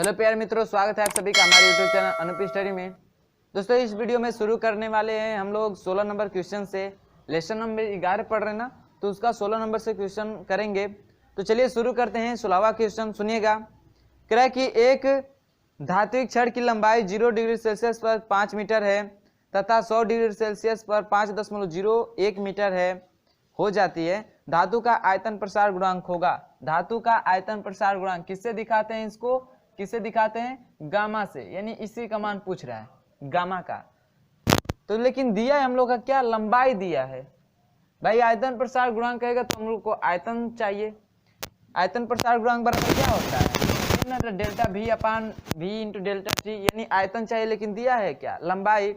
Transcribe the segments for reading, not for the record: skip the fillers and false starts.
Hello प्यारे मित्रों, स्वागत है आप सभी का हमारे यूट्यूब चैनल अनुप स्टडी में। दोस्तों इस वीडियो में शुरू करने वाले हैं हम लोग 16 नंबर क्वेश्चन से। लेसन नंबर 11 पढ़ रहे हैं ना, तो उसका 16 नंबर से क्वेश्चन करेंगे। तो चलिए शुरू करते हैं। 16वां क्वेश्चन सुनिएगा। कह रहा है कि एक धात्विक छड़ की लंबाई 0 डिग्री सेल्सियस पर 5 मीटर है तथा 100 डिग्री सेल्सियस पर 5.01 मीटर है हो जाती है। धातु का आयतन प्रसार गुणांक होगा। धातु का आयतन प्रसार गुणांक किससे दिखाते हैं? इसको किससे दिखाते हैं? गामा से, यानी इसी का मान पूछ रहा है गामा का। तो लेकिन दिया है हम लोग का क्या? लंबाई दिया है भाई। आयतन प्रसार गुणांक कहेगा तो हम लोग को आयतन चाहिए। आयतन प्रसार गुणांक बराबर क्या होता है? डेल्टा V अपान V इंटू डेल्टा T, यानी आयतन चाहिए लेकिन दिया है क्या? लंबाई।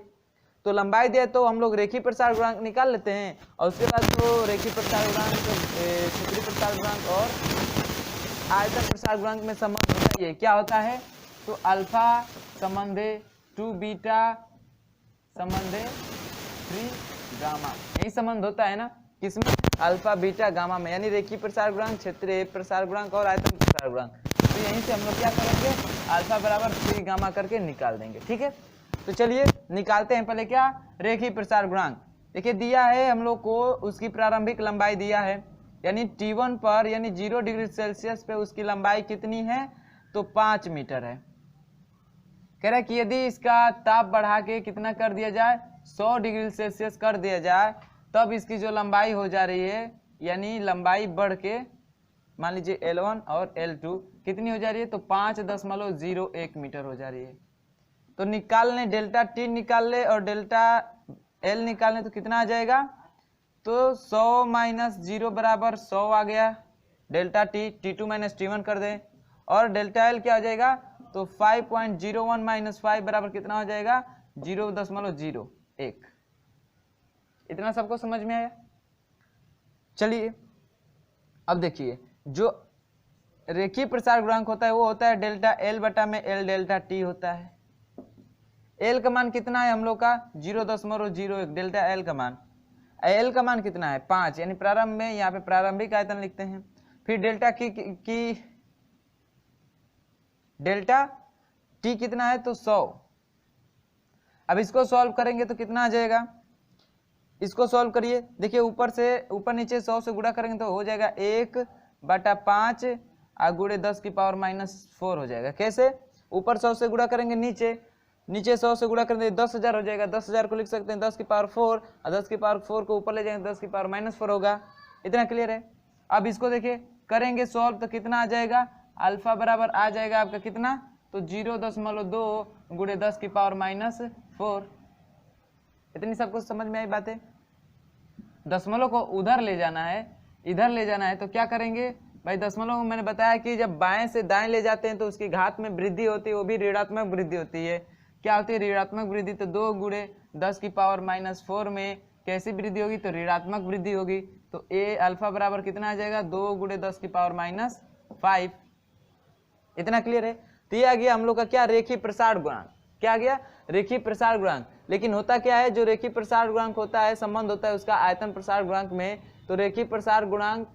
तो लंबाई दिया तो हम लोग रेखीय प्रसार गुणांक निकाल लेते हैं और उसके बाद तो रेखीय प्रसार गुणांक, क्षेत्रीय प्रसार गुणांक और आयतन प्रसार गुणांक में संबंध होता है। क्या होता है? तो अल्फा संबंधे 2 बीटा संबंधे 3 गामा, यही संबंध होता है ना किसमें? अल्फा बीटा गामा में, यानी रेखीय प्रसार गुणांक, क्षेत्रीय प्रसार गुणांक और आयतन प्रसार गुणांक। तो यहीं से हम लोग क्या करेंगे? अल्फा बराबर 3 गामा करके निकाल देंगे। ठीक है, तो चलिए निकालते हैं। पहले क्या? रेखीय प्रसार गुणांक। देखिए दिया है हम लोग को, उसकी प्रारंभिक लंबाई दिया है, यानी T1 पर, यानी 0 डिग्री सेल्सियस पे उसकी लंबाई कितनी है? तो 5 मीटर है। कह रहा है कि यदि इसका ताप बढ़ा के कितना कर दिया जाए? 100 डिग्री सेल्सियस कर दिया जाए, तब इसकी जो लंबाई हो जा रही है, यानी लंबाई बढ़ के मान लीजिए L1 और L2 कितनी हो जा रही है? तो 5.01 मीटर हो जा रही है। तो निकाल लें, डेल्टा T निकाल ले और डेल्टा L निकाल लें तो कितना आ जाएगा? तो 100 माइनस 0 बराबर 100 आ गया। Delta T T2 minus T1 कर दें और डेल्टा L क्या हो जाएगा? तो 5.01 माइनस 5 बराबर कितना हो जाएगा? 0.01। इतना सबको समझ में आया? चलिए अब देखिए, जो रेखीय प्रसार गुणांक होता है वो होता है डेल्टा L बटा में L डेल्टा T होता है। L का मान कितना है हम लोग का? 0.01। डेल्टा L का मान, L का मान कितना है? 5, यानी प्रारंभ में यहाँ पे प्रारंभिक आयतन लिखते हैं। फिर डेल्टा की डेल्टा T कितना है? तो 100। अब इसको सॉल्व करेंगे तो कितना आ जाएगा? इसको सॉल्व करिए। देखिए ऊपर से ऊपर नीचे 100 से गुणा करेंगे तो हो जाएगा 1/5 गुणे 10 की पावर -4 हो जाएगा। कैसे? ऊपर 100 से गुणा करेंगे, नीचे 100 से गुणा करेंगे 10,000 हो जाएगा। 10,000 को लिख सकते हैं 10 की पावर 4 और 10 की पावर 4 को ऊपर ले जाएंगे 10 की पावर -4 होगा। इतना क्लियर है? अब इसको देखिए करेंगे सॉल्व तो कितना आ जाएगा? अल्फा बराबर आ जाएगा आपका कितना? तो 0.2 गुणे 10 की पावर -4। इतनी सबको समझ में आई बातें? दशमलव को उधर ले जाना है, इधर ले जाना है तो क्या करेंगे भाई? दशमलव को मैंने बताया कि जब बाएं से दाएं ले जाते हैं तो उसकी घात में वृद्धि होती है, वो भी ऋणात्मक वृद्धि होती है। क्या होती है? ऋणात्मक वृद्धि। तो 2 गुणे 10 की पावर -4 में कैसी वृद्धि होगी? तो ऋणात्मक वृद्धि होगी। तो ए अल्फा बराबर कितना आ जाएगा? 2 गुणे 10 की पावर -5। इतना क्लियर है? तो ये आ गया हम लोग का क्या? रेखीय प्रसार गुणांक। क्या आ गया? रेखीय प्रसार गुणांक। लेकिन होता क्या है? जो रेखीय प्रसार गुणांक होता है, संबंध होता है उसका आयतन प्रसार गुणांक में। तो रेखीय प्रसार गुणांक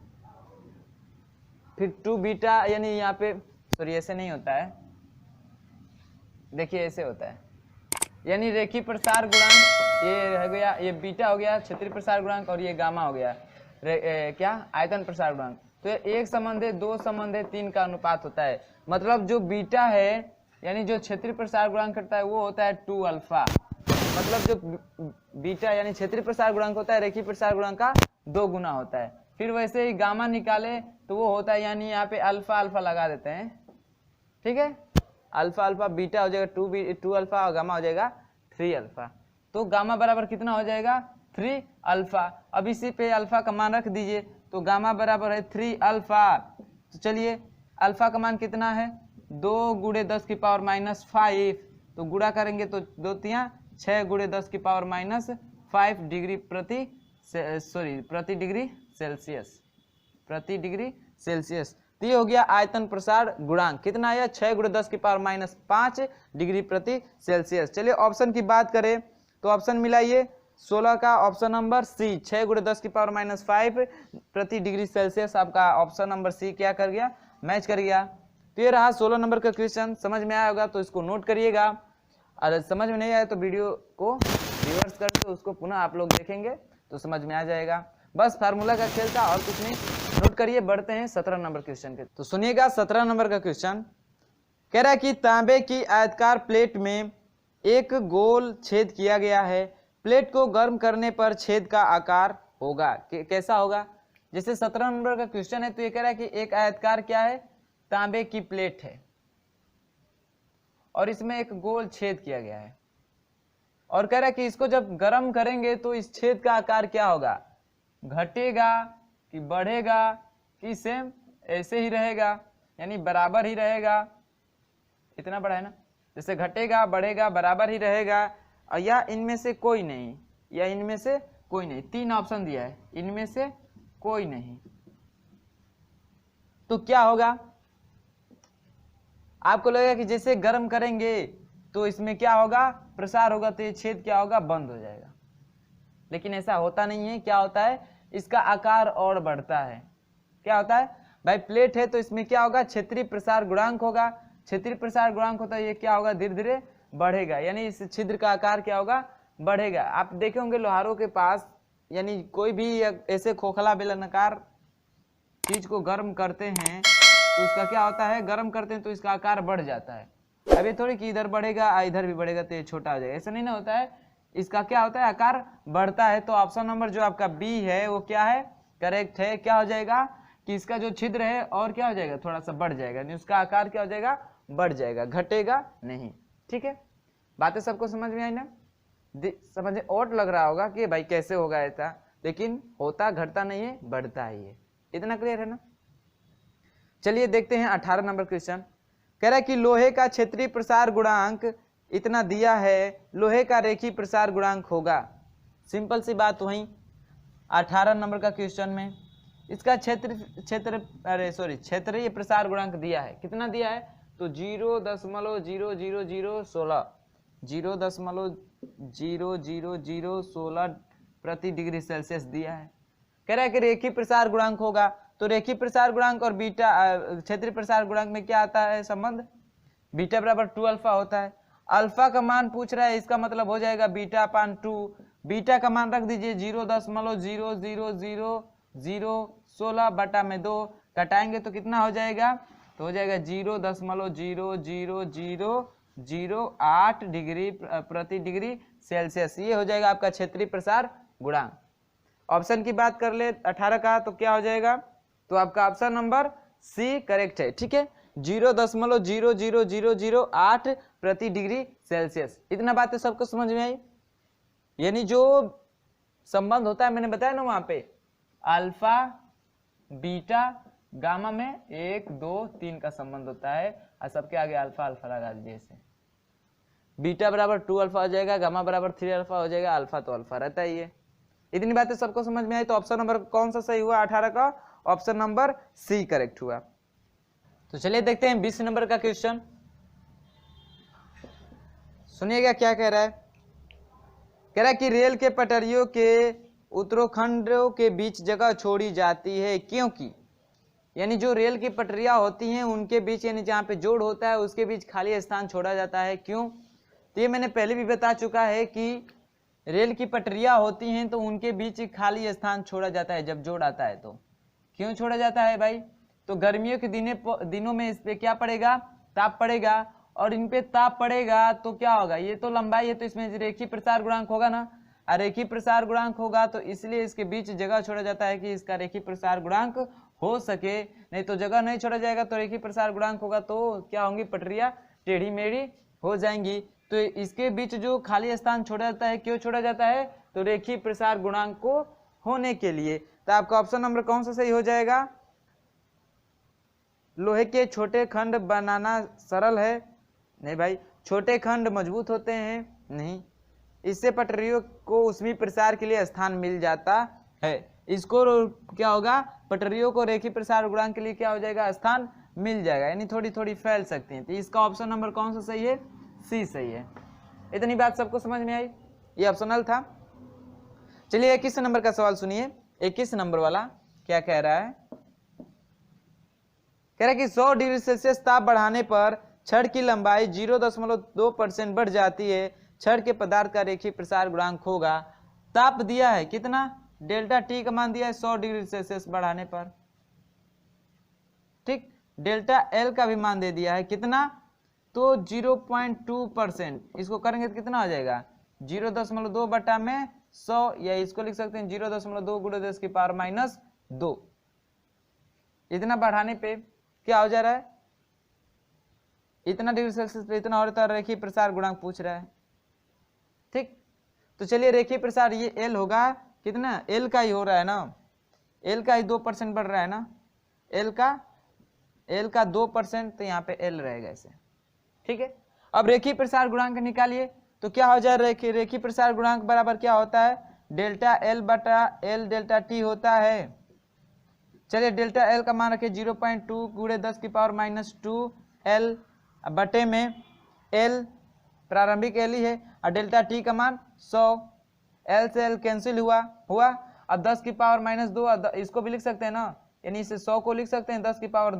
फिर 2 बीटा, यानी यहाँ पे सॉरी ऐसे नहीं होता है, देखिए ऐसे होता है, यानी रेखीय प्रसार गुणांक ये हो गया, ये बीटा हो गया क्षेत्रीय प्रसार गुणांक और ये गामा हो गया क्या? आयतन प्रसार गुणांक। तो 1 संबंधे 2 संबंधे 3 का अनुपात होता है। मतलब जो बीटा है, यानी जो क्षेत्रीय प्रसार गुणांक करता है वो होता है 2 अल्फा। मतलब जो बीटा यानी क्षेत्रीय प्रसार गुणांक होता है रेखीय प्रसार गुणांक का 2 गुना होता है। फिर वैसे ही गामा निकाले तो वो होता है, यानी यहाँ पे अल्फा अल्फा लगा देते हैं। ठीक है, अल्फा अल्फा बीटा हो जाएगा 2 अल्फा और गामा हो जाएगा 3 अल्फा। तो गामा बराबर कितना हो जाएगा? 3 अल्फा। अब इसी पे अल्फा का मान रख दीजिए तो गामा बराबर है 3 अल्फा। तो चलिए अल्फा का मान कितना है? 2 गुणे 10 की पावर -5। तो गुणा करेंगे तो 2 तिया 6 गुणे 10 की पावर -5 डिग्री प्रति डिग्री सेल्सियस। प्रति डिग्री सेल्सियस। तो ये हो गया आयतन प्रसार गुणांक। कितना आया? 6 गुणे 10 की पावर -5 डिग्री प्रति सेल्सियस। चलिए ऑप्शन की बात करें तो ऑप्शन मिलाइए 16 का ऑप्शन नंबर सी, 6 गुणे 10 की पावर -5 प्रति डिग्री सेल्सियस। आपका ऑप्शन नंबर सी क्या कर गया? मैच कर गया। तो ये रहा 16 नंबर का क्वेश्चन। समझ में आया होगा तो इसको नोट करिएगा, और समझ में नहीं आया तो वीडियो को रिवर्स करके उसको पुनः आप लोग देखेंगे तो समझ में आ जाएगा। बस फार्मूला का खेल था और कुछ नहीं। नोट करिए, बढ़ते हैं 17 नंबर क्वेश्चन के। तो सुनिएगा 17 नंबर का क्वेश्चन कह रहा है कि तांबे की आयताकार प्लेट में एक गोल छेद किया गया है, प्लेट को गर्म करने पर छेद का आकार होगा कैसा होगा। जैसे 17 नंबर का क्वेश्चन है तो ये कह रहा है कि एक आयताकार क्या है, तांबे की प्लेट है और इसमें एक गोल छेद किया गया है, और कह रहा है कि इसको जब गर्म करेंगे तो इस छेद का आकार क्या होगा, घटेगा कि बढ़ेगा कि सेम ऐसे ही रहेगा, यानी बराबर ही रहेगा। इतना बड़ा है ना, जैसे घटेगा बढ़ेगा बराबर ही रहेगा, और या इनमें से कोई नहीं, या इनमें से कोई नहीं। 3 ऑप्शन दिया है, इनमें से कोई नहीं। तो क्या होगा, आपको लगेगा कि जैसे गर्म करेंगे तो इसमें क्या होगा, प्रसार होगा, तो ये छेद क्या होगा, बंद हो जाएगा। लेकिन ऐसा होता नहीं है। क्या होता है, इसका आकार और बढ़ता है। क्या होता है भाई, प्लेट है तो इसमें क्या होगा, क्षेत्रीय प्रसार गुणांक होगा। क्षेत्रीय प्रसार गुणांक होता है, ये क्या होगा, धीरे धीरे बढ़ेगा, यानी इस छिद्र का आकार क्या होगा, बढ़ेगा। आप देखे होंगे लोहारों के पास, यानी कोई भी ऐसे खोखला बेलनाकार चीज को गर्म करते हैं तो उसका क्या होता है, गर्म करते हैं तो इसका आकार बढ़ जाता है। अब ये थोड़ी कि इधर बढ़ेगा इधर भी बढ़ेगा तो ये छोटा हो जाएगा, ऐसा नहीं ना होता है। इसका क्या होता है, आकार बढ़ता है। तो ऑप्शन नंबर जो आपका बी है वो क्या है, करेक्ट है। क्या हो जाएगा कि इसका जो छिद्र है और क्या हो जाएगा, थोड़ा सा बढ़ जाएगा, यानी उसका आकार क्या हो जाएगा, बढ़ जाएगा, घटेगा नहीं। ठीक है, बातें सबको समझ में आई ना। समझ ओट लग रहा होगा कि भाई कैसे होगा ऐसा, लेकिन होता घटता नहीं है, बढ़ता ही है। इतना क्लियर है ना। चलिए देखते हैं 18 नंबर क्वेश्चन। कह रहा है कि लोहे का क्षेत्रीय प्रसार गुणांक इतना दिया है, लोहे का रेखीय प्रसार गुणांक होगा। सिंपल सी बात वही 18 नंबर का क्वेश्चन में इसका क्षेत्रीय प्रसार गुणांक दिया है। कितना दिया है, तो 0.00016 0.00016 प्रति डिग्री सेल्सियस दिया है। कह रहा है कि रेखीय प्रसार गुणांक होगा, तो रेखीय प्रसार गुणांक और बीटा क्षेत्रीय प्रसार गुणांक में क्या आता है संबंध, बीटा बराबर 2 अल्फा होता है। अल्फा का मान पूछ रहा है, इसका मतलब हो जाएगा बीटा अपान 2। बीटा का मान रख दीजिए 0.00016 बटा में 2, कटाएंगे तो कितना हो जाएगा, तो हो जाएगा 0.00008 डिग्री प्रति डिग्री सेल्सियस। ये हो जाएगा आपका क्षेत्रीय प्रसार गुणांक। ऑप्शन की बात कर ले 18 का, तो क्या हो जाएगा, तो आपका ऑप्शन नंबर सी करेक्ट है। ठीक है, 0.00008 प्रति डिग्री सेल्सियस। इतना बातें सबको समझ में आई। यानी जो संबंध होता है मैंने बताया ना वहां पे, अल्फा बीटा गामा में 1 2 3 का संबंध होता है, और सबके आगे अल्फा अल्फा लगा दीजिए। ऐसे बीटा बराबर 2 अल्फा हो जाएगा, गामा बराबर 3 अल्फा हो जाएगा, अल्फा तो अल्फा रहता ही है। इतनी बातें सबको समझ में आई। तो ऑप्शन नंबर कौन सा सही हुआ 18 का, ऑप्शन नंबर सी करेक्ट हुआ। तो चलिए देखते हैं 20 नंबर का क्वेश्चन। सुनिएगा क्या कह रहा है। कह रहा है कि रेल के पटरियों के उत्तरोखंडों के बीच जगह छोड़ी जाती है क्योंकि, यानी जो रेल की पटरियां होती हैं उनके बीच, यानी जहां पे जोड़ होता है उसके बीच खाली स्थान छोड़ा जाता है। क्यों, तो ये मैंने पहले भी बता चुका है कि रेल की पटरियां होती हैं तो उनके बीच खाली स्थान छोड़ा जाता है जब जोड़ आता है। तो क्यों छोड़ा जाता है भाई, तो गर्मियों के दिनों में इस पे क्या पड़ेगा, ताप पड़ेगा, और इन पे ताप पड़ेगा तो क्या होगा, ये तो लंबाई है तो इसमें रेखीय प्रसार गुणांक होगा ना, रेखीय प्रसार गुणांक होगा तो इसलिए इसके बीच जगह छोड़ा जाता है कि इसका रेखीय प्रसार गुणांक हो सके। नहीं तो जगह नहीं छोड़ा जाएगा तो रेखीय प्रसार गुणांक होगा तो क्या होंगी, पटरियां टेढ़ी मेढ़ी हो जाएंगी। तो इसके बीच जो खाली स्थान छोड़ा जाता है, क्यों छोड़ा जाता है, तो रेखीय प्रसार गुणांक को होने के लिए। तो आपका ऑप्शन नंबर कौन सा सही हो जाएगा, लोहे के छोटे खंड बनाना सरल है। नहीं भाई, छोटे खंड मजबूत होते हैं, नहीं, इससे पटरियों को ऊष्मीय प्रसार के लिए स्थान मिल जाता है। इसको क्या होगा, पटरियों को रेखीय प्रसार गुणांक के लिए क्या हो जाएगा, स्थान मिल जाएगा, यानी थोड़ी थोड़ी फैल सकती हैं। तो इसका ऑप्शन नंबर कौन सा सही है, सी सही है। इतनी बात सबको समझ में आई, ये ऑप्शनल था। चलिए 21 नंबर का सवाल सुनिए। 21 नंबर वाला क्या कह रहा है, कह रहा है कि 100 डिग्री सेल्सियस ताप बढ़ाने पर छड़ की लंबाई 0.2% बढ़ जाती है, छड़ के पदार्थ का रेखीय प्रसार गुणांक होगा। ताप दिया है कितना, डेल्टा टी का मान दिया है 100 डिग्री सेल्सियस बढ़ाने पर, ठीक। डेल्टा एल का भी मान दे दिया है कितना, तो 0.2%, इसको करेंगे तो कितना हो जाएगा 0.2 बटा में 100, या इसको लिख सकते हैं 0.2 गुणे 10 की पावर माइनस 2। इतना बढ़ाने पे क्या हो जा रहा है, इतना डिग्री सेल्सियस पे इतना होता है, रेखीय प्रसार गुणांक पूछ रहा है, ठीक। तो चलिए रेखीय प्रसार ये एल होगा कितना, एल का ही हो रहा है ना, एल का ही 2% बढ़ रहा है ना, एल का 2%, तो यहाँ पे एल रहेगा ऐसे, ठीक है। अब रेखीय प्रसार गुणांक निकालिए, तो क्या हो जाए, रेखीय प्रसार गुणांक बराबर क्या होता है, डेल्टा एल बटा एल डेल्टा टी होता है। चलिए डेल्टा एल का मान रखिए 0.2 गुणे 10 की पावर माइनस 2 एल बटे में एल प्रारंभिक एल ही है, और डेल्टा टी का मान 100, एल से एल कैंसिल हुआ, अब 10 की पावर माइनस 2, इसको भी लिख सकते हैं ना, यानी इसे 100 को लिख सकते हैं 10 की पावर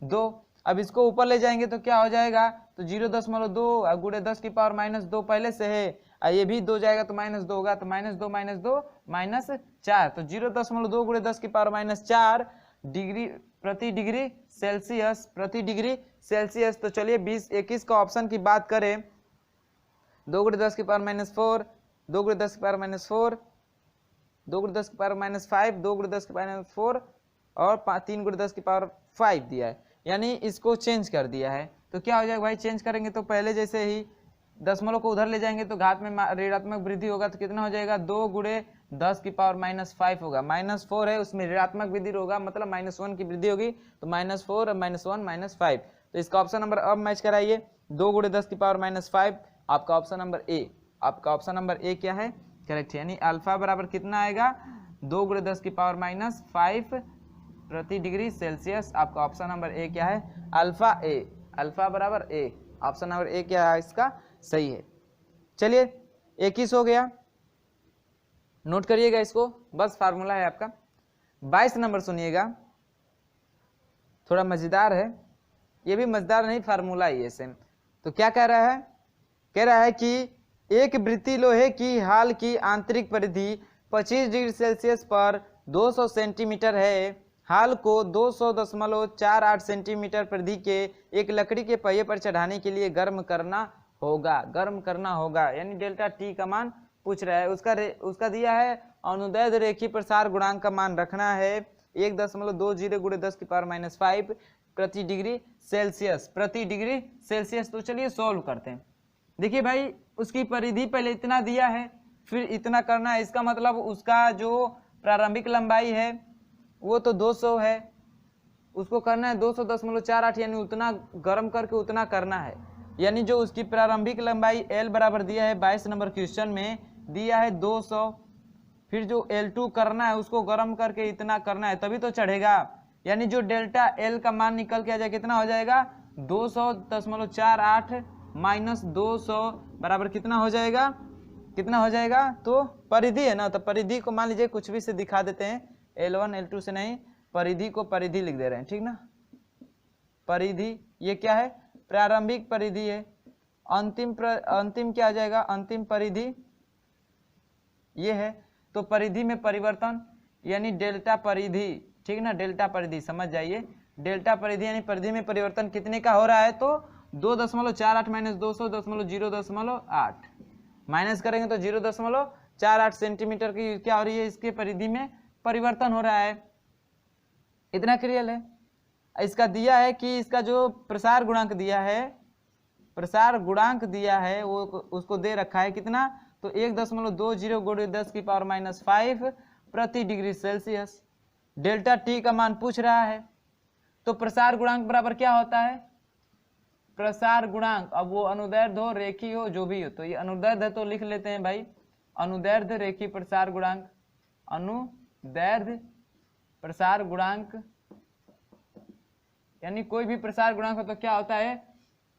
2। अब इसको ऊपर ले जाएंगे तो क्या हो जाएगा, तो 0.2 गुणे 10 की पावर माइनस 2 पहले से है, ये भी 2 जाएगा तो माइनस 2 होगा, तो माइनस 4, तो 0.2 गुणे 10 की पावर माइनस 4 डिग्री प्रति डिग्री सेल्सियस। तो चलिए 20-21 का ऑप्शन की बात करें, 2 गुणे 10 की पावर माइनस 4, 2 गुणे 10 की पावर माइनस 4, 2 गुणे 10 की पावर माइनस 5, 2 गुणे 10 की पावर माइनस 4 और 3 गुणे 10 की पावर 5 दिया है, यानी इसको चेंज कर दिया है। तो क्या हो जाएगा भाई, चेंज करेंगे तो पहले जैसे ही दशमलव को उधर ले जाएंगे तो घात में ऋणात्मक वृद्धि होगा, तो कितना हो जाएगा 2 गुणे 10 की पावर माइनस 5 होगा, -4 है उसमें ऋणात्मक वृद्धि होगा, मतलब -1 की वृद्धि होगी, तो -4 -1 -5। तो इसका ऑप्शन नंबर अब मैच कराइए, 2 गुणे 10 की पावर -5, आपका ऑप्शन नंबर ए क्या है, करेक्ट, यानी अल्फा बराबर कितना आएगा 2 गुणे 10 की पावर -5 प्रति डिग्री सेल्सियस। आपका ऑप्शन नंबर ए क्या है, अल्फा बराबर ए, ऑप्शन नंबर ए क्या है इसका सही है। चलिए 21 हो गया, नोट करिएगा इसको, बस फार्मूला है आपका। 22 नंबर सुनिएगा, थोड़ा मजेदार है, ये भी मजेदार नहीं, फार्मूला ही है सेम। तो क्या कह रहा है, कह रहा है कि एक वृत्तीय लोहे की हाल की आंतरिक परिधि 25 डिग्री सेल्सियस पर 200 सेंटीमीटर है, हाल को 200.48 सेंटीमीटर परिधि के एक लकड़ी के पहिए पर चढ़ाने के लिए गर्म करना होगा, यानी डेल्टा टी का मान पूछ रहा है। उसका दिया है अनुदैर्ध्य रेखीय प्रसार गुणांक का मान रखना है 1.20 गुणे 10 की पावर -5 प्रति डिग्री सेल्सियस। तो चलिए सॉल्व करते हैं। देखिए भाई, उसकी परिधि पहले इतना दिया है, फिर इतना करना है, इसका मतलब उसका जो प्रारंभिक लंबाई है वो तो 200 है, उसको करना है 200.48, यानी उतना गर्म करके उतना करना है, यानी जो उसकी प्रारंभिक लंबाई L बराबर दिया है 22 नंबर क्वेश्चन में दिया है 200, फिर जो L2 करना है उसको गर्म करके इतना करना है, तभी तो चढ़ेगा, यानी जो डेल्टा L का मान निकल के आ जाए कितना हो जाएगा 200.48 माइनस 200 बराबर कितना हो जाएगा, तो परिधि है ना, तो परिधि को मान लीजिए कुछ भी से दिखा देते हैं, L1 L2 से नहीं, परिधि को परिधि लिख दे रहे हैं, ठीक ना। परिधि ये क्या है, प्रारंभिक परिधि है, अंतिम क्या आ जाएगा, अंतिम परिधि ये है, तो परिधि में परिवर्तन यानी डेल्टा परिधि, ठीक ना, डेल्टा परिधि समझ जाइए, डेल्टा परिधि यानी परिधि में परिवर्तन कितने का हो रहा है, तो 2.48 माइनस 200.008 माइनस करेंगे तो 0.48 सेंटीमीटर की क्या हो रही है, इसके परिधि में परिवर्तन हो रहा है। इतना क्लियर है। इसका दिया है कि इसका जो प्रसार गुणांक दिया है वो उसको दे रखा है कितना, तो 1.20 गुणे 10 की पावर -5 प्रति डिग्री सेल्सियस। डेल्टा टी का मान पूछ रहा है, तो प्रसार गुणांक बराबर क्या होता है, प्रसार गुणांक, अब वो अनुदैर्ध्य हो रेखीय हो जो भी हो, तो ये अनुदैर्ध्य है तो लिख लेते हैं भाई, अनुदैर्ध्य रेखीय प्रसार गुणांक, अनुदैर्ध्य प्रसार गुणांक यानी कोई भी प्रसार गुणांक हो तो क्या होता है,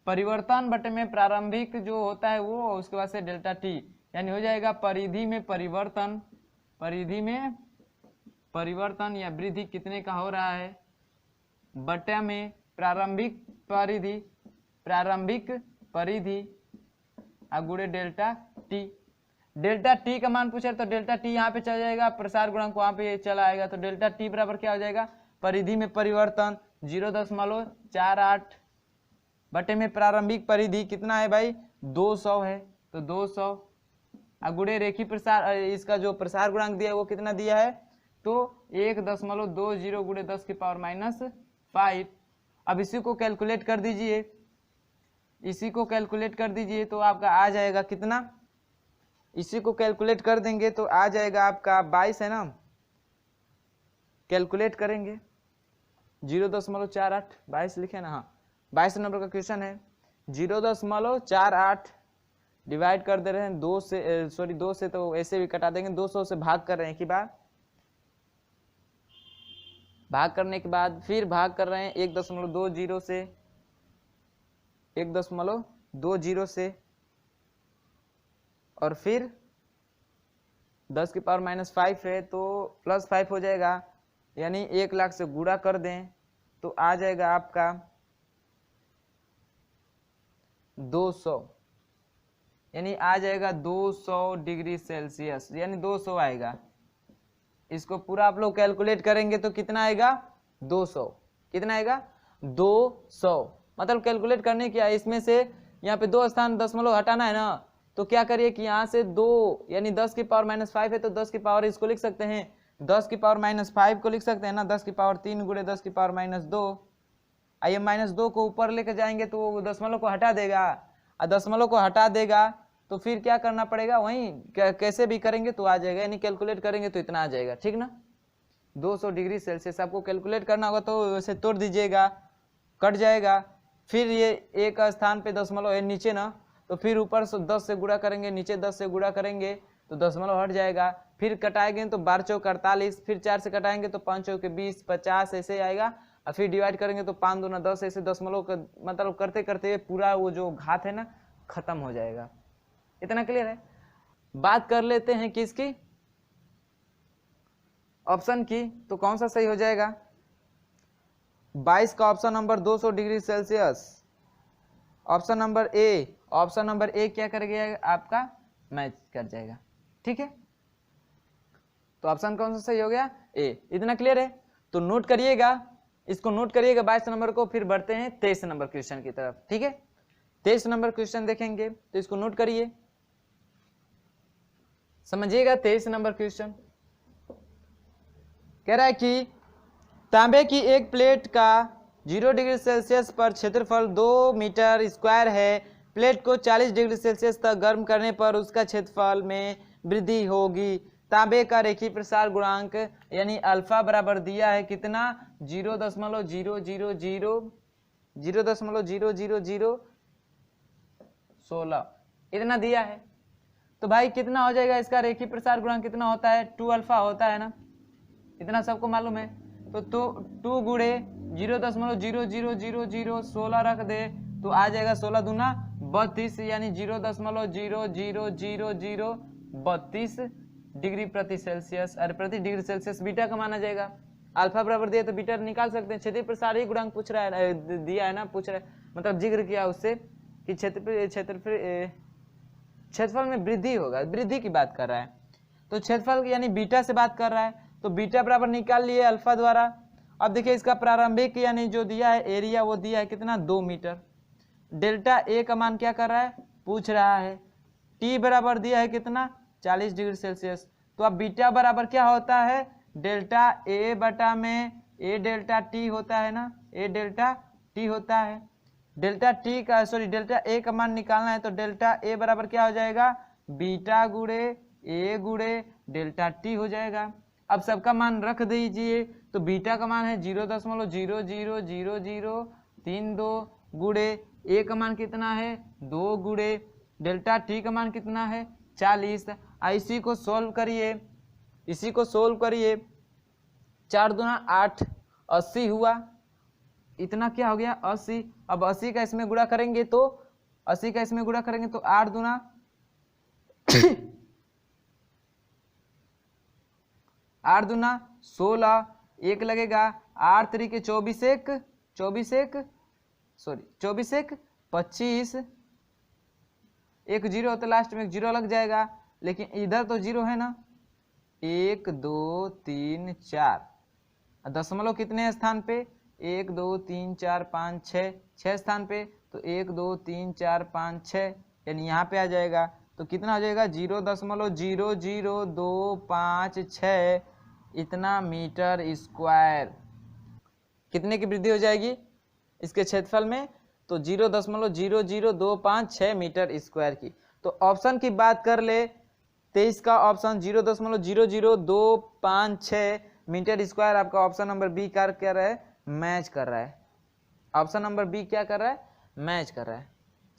परिवर्तन बटे में प्रारंभिक जो होता है वो, उसके बाद से डेल्टा टी, यानी हो जाएगा परिधि में परिवर्तन या वृद्धि कितने का हो रहा है, बटा में प्रारंभिक परिधि गुणे डेल्टा टी। डेल्टा टी का मान पूछा तो डेल्टा टी यहाँ पे चला जाएगा, प्रसार गुणांक वहां पे चला आएगा, तो डेल्टा टी बराबर क्या हो जाएगा, परिधि में परिवर्तन 0.48 बटे में प्रारंभिक परिधि कितना है भाई 200 है, तो 200 गुणे रेखीय प्रसार, इसका जो प्रसार गुणांक दिया है वो कितना दिया है, तो 1.20 गुणे 10⁻⁵। अब इसी को कैलकुलेट कर दीजिए, तो आपका आ जाएगा कितना, इसी को कैलकुलेट कर देंगे तो आ जाएगा आपका 22 है ना, कैलकुलेट करेंगे 0.48 22 लिखे ना, हाँ 22 नंबर का क्वेश्चन है। 0.48 डिवाइड कर दे रहे हैं 2 से तो ऐसे भी कटा देंगे, 200 से भाग कर रहे हैं कि बार भाग करने के बाद फिर भाग कर रहे हैं 1.20 से 1.20 से, और फिर 10⁻⁵ है तो +5 हो जाएगा, यानी 1 लाख से गुणा कर दें तो आ जाएगा आपका 200, यानी आ जाएगा 200 डिग्री सेल्सियस, यानी 200 आएगा। इसको पूरा आप लोग कैलकुलेट करेंगे तो कितना आएगा 200, कितना आएगा 200, मतलब कैलकुलेट करने क्या है, इसमें से यहाँ पे 2 स्थान दशमलव हटाना है ना, तो क्या करिए कि यहाँ से 2 यानी 10⁻⁵ है तो 10 की पावर इसको लिख सकते हैं, 10⁻⁵ को लिख सकते हैं ना, 10⁻³ गुणे 10⁻²। आइए -2 को ऊपर लेकर जाएंगे तो वो दशमलव को हटा देगा, और दशमलव को हटा देगा तो फिर क्या करना पड़ेगा, वहीं कैसे भी करेंगे तो आ जाएगा, यानी कैलकुलेट करेंगे तो इतना आ जाएगा, ठीक ना। 200 डिग्री सेल्सियस आपको कैलकुलेट करना होगा तो वैसे तोड़ दीजिएगा, कट जाएगा, फिर ये एक स्थान पे दशमलव है नीचे ना, तो फिर ऊपर से 10 से गुणा करेंगे, नीचे 10 से गुणा करेंगे तो दशमलव हट जाएगा, फिर कटाएंगे तो 12 चौक 48, फिर 4 से कटाएंगे तो 5 चौक 20 50 ऐसे आएगा, और फिर डिवाइड करेंगे तो 5 दूना 10, ऐसे दशमलव का मतलब करते करते पूरा वो जो घात है ना खत्म हो जाएगा। इतना क्लियर है। बात कर लेते हैं किसकी, ऑप्शन की, तो कौन सा सही हो जाएगा, 22 का option number 200 degree Celsius, option number A, option number A क्या कर गया आपका मैच कर जाएगा, ठीक है। तो ऑप्शन कौन सा सही हो गया, ए। इतना क्लियर है, तो नोट करिएगा, इसको नोट करिएगा 22 नंबर को, फिर बढ़ते हैं 23 नंबर क्वेश्चन की तरफ, ठीक है। 23 नंबर क्वेश्चन देखेंगे तो इसको नोट करिए, समझिएगा। 23 नंबर क्वेश्चन कह रहा है कि तांबे की एक प्लेट का 0 डिग्री सेल्सियस पर क्षेत्रफल 2 मीटर स्क्वायर है, प्लेट को 40 डिग्री सेल्सियस तक गर्म करने पर उसका क्षेत्रफल में वृद्धि होगी। तांबे का रेखीय प्रसार गुणांक यानी अल्फा बराबर दिया है कितना, 0.00016 इतना दिया है। तो भाई कितना हो जाएगा इसका रेखीय प्रसार गुणांक, कितना होता है 2 अल्फा होता है ना, इतना सबको मालूम है। तो 2 गुणे 0.00016 रख दे तो आ जाएगा 16 दूना 32, यानी 0.00032 डिग्री प्रति सेल्सियस, अरे प्रति डिग्री सेल्सियस बीटा का माना जाएगा। अल्फा बराबर दिया तो बीटा निकाल सकते हैं। क्षेत्रीय प्रसार ही गुणांक पूछ रहा है, दिया है ना, पूछ रहा है मतलब जिक्र किया उससे कि क्षेत्रफल में वृद्धि होगा, वृद्धि की बात कर रहा है, तो क्षेत्रफल यानी बीटा से बात कर रहा है, तो बीटा बराबर निकाल लिए अल्फा द्वारा। अब देखिए इसका प्रारंभिक यानी जो दिया है एरिया वो दिया है कितना 2 मीटर, डेल्टा ए का मान क्या कर रहा है पूछ रहा है, टी बराबर दिया है कितना 40 डिग्री सेल्सियस। तो अब बीटा बराबर क्या होता है डेल्टा ए बटा में ए डेल्टा टी होता है ना, ए डेल्टा टी होता है। डेल्टा टी का डेल्टा ए का मान निकालना है तो डेल्टा ए बराबर क्या हो जाएगा बीटा गुणे ए गुणे डेल्टा टी हो जाएगा। अब सबका मान रख दीजिए तो बीटा का मान है 0.0000032 गुणे ए का मान कितना है 2 गुणे डेल्टा टी का मान कितना है 40। इसी को सोल्व करिए, इसी को सोल्व करिए, 4 दूना 8 80 हुआ, इतना क्या हो गया 80। अब 80 का इसमें गुणा करेंगे तो 80 का इसमें गुणा करेंगे तो 8 दूना 8 दूना 16, 1 लगेगा 8 तरीके 24 एक 25, एक जीरो होता है लास्ट में, एक जीरो लग जाएगा, लेकिन इधर तो जीरो है ना, 1 2 3 4, दशमलव कितने स्थान पे, 1 2 3 4 5 6, 6 स्थान पे, तो 1 2 3 4 5 6, यानी यहाँ पे आ जाएगा, तो कितना हो जाएगा 0.00256 इतना मीटर स्क्वायर। कितने की वृद्धि हो जाएगी इसके क्षेत्रफल में, तो 0.00256 मीटर स्क्वायर की। तो ऑप्शन की बात कर ले 23 का ऑप्शन 0.00256 मीटर स्क्वायर, आपका ऑप्शन नंबर बी क्या कर रहा है, मैच कर रहा है। ऑप्शन नंबर बी क्या कर रहा है, मैच कर रहा है।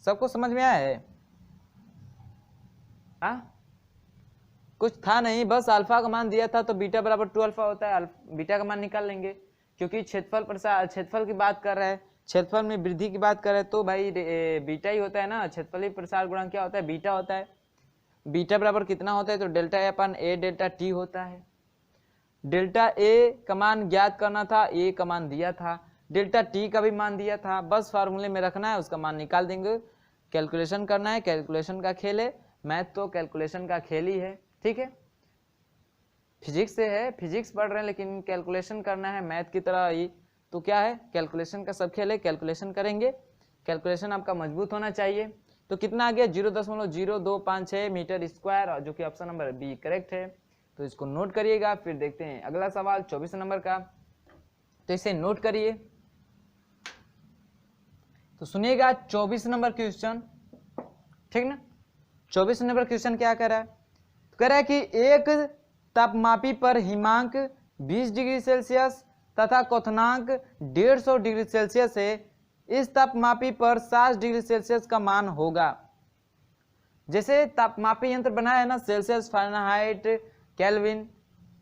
सबको समझ में आया है? कुछ था नहीं, बस अल्फा का मान दिया था तो बीटा बराबर 2 अल्फा होता है, बीटा का मान निकाल लेंगे, क्योंकि क्षेत्रफल की बात कर रहा है, क्षेत्रफल में वृद्धि की बात कर रहे हैं, तो भाई बीटा ही होता है ना, क्षेत्रफलीय प्रसार गुणांक क्या होता है, बीटा होता है। बीटा बराबर कितना होता है, तो delta A upon A delta T होता है। डेल्टा ए का मान ज्ञात करना था, ए का मान दिया था, डेल्टा टी का भी मान दिया था, बस फार्मूले में रखना है, उसका मान निकाल देंगे। कैलकुलेशन करना है, कैलकुलेशन का खेल है, मैथ तो कैलकुलेशन का खेल ही है, ठीक है। फिजिक्स से है, फिजिक्स पढ़ रहे हैं लेकिन कैलकुलेशन करना है मैथ की तरह ही, तो क्या है, कैलकुलेशन का सब खेल है, कैलकुलेशन करेंगे। कैलकुलेशन आपका मजबूत होना चाहिए। तो कितना आ गया 0.0256 मीटर स्क्वायर, जो कि ऑप्शन नंबर बी करेक्ट है। तो इसको नोट करिएगा। फिर देखते हैं अगला सवाल 24 नंबर का, तो इसे नोट करिए। तो सुनिएगा 24 नंबर क्वेश्चन, ठीक ना। 24 नंबर क्वेश्चन क्या कह रहा है, तो कह रहा है कि एक तापमापी पर हिमांक 20 डिग्री सेल्सियस तथा क्वथनांक 150 डिग्री सेल्सियस है, इस तापमापी पर 60 डिग्री सेल्सियस का मान होगा। जैसे तापमापी यंत्र बनाया है ना, सेल्सियस, फ़ारेनहाइट, केल्विन,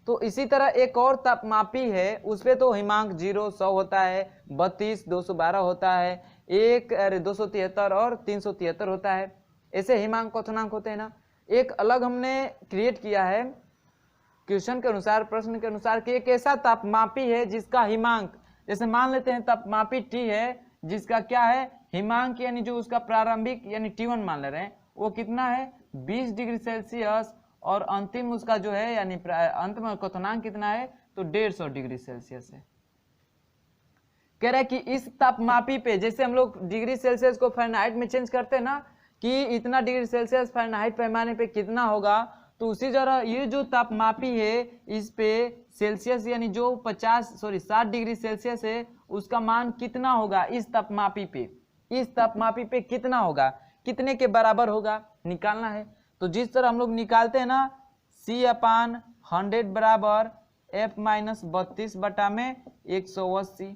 तो इसी तरह एक और तापमापी है, उसपे तो हिमांक 0 100 होता है, 32 212 होता है, 273 और 373 होता है। ऐसे हिमांक क्वथनांक होते हैं ना। एक अलग हमने क्रिएट किया है क्वेश्चन के अनुसार, प्रश्न के अनुसार, कि एक ऐसा तापमापी है जिसका हिमांक, जैसे मान लेते हैं तापमापी टी है जिसका क्या है हिमांक, यानी जो उसका प्रारंभिक यानी T1 मान ले रहे हैं, वो कितना है 20 डिग्री सेल्सियस, और अंतिम उसका जो है यानी अंत में क्वथनांक कितना है, तो 150 डिग्री सेल्सियस है। कह रहा है कि इस तापमापी पे, जैसे हम लोग डिग्री सेल्सियस को फ़ारेनहाइट में चेंज करते हैं ना, कि इतना डिग्री सेल्सियस फ़ारेनहाइट पैमाने पे कितना होगा, तो उसी तरह ये जो तापमापी है इस पे सेल्सियस यानी जो 60 डिग्री सेल्सियस है, उसका मान कितना होगा इस तापमापी पे, इस तापमापी पे कितना होगा, कितने के बराबर होगा, निकालना है। तो जिस तरह हम लोग निकालते हैं ना, C/100 बराबर F-32/180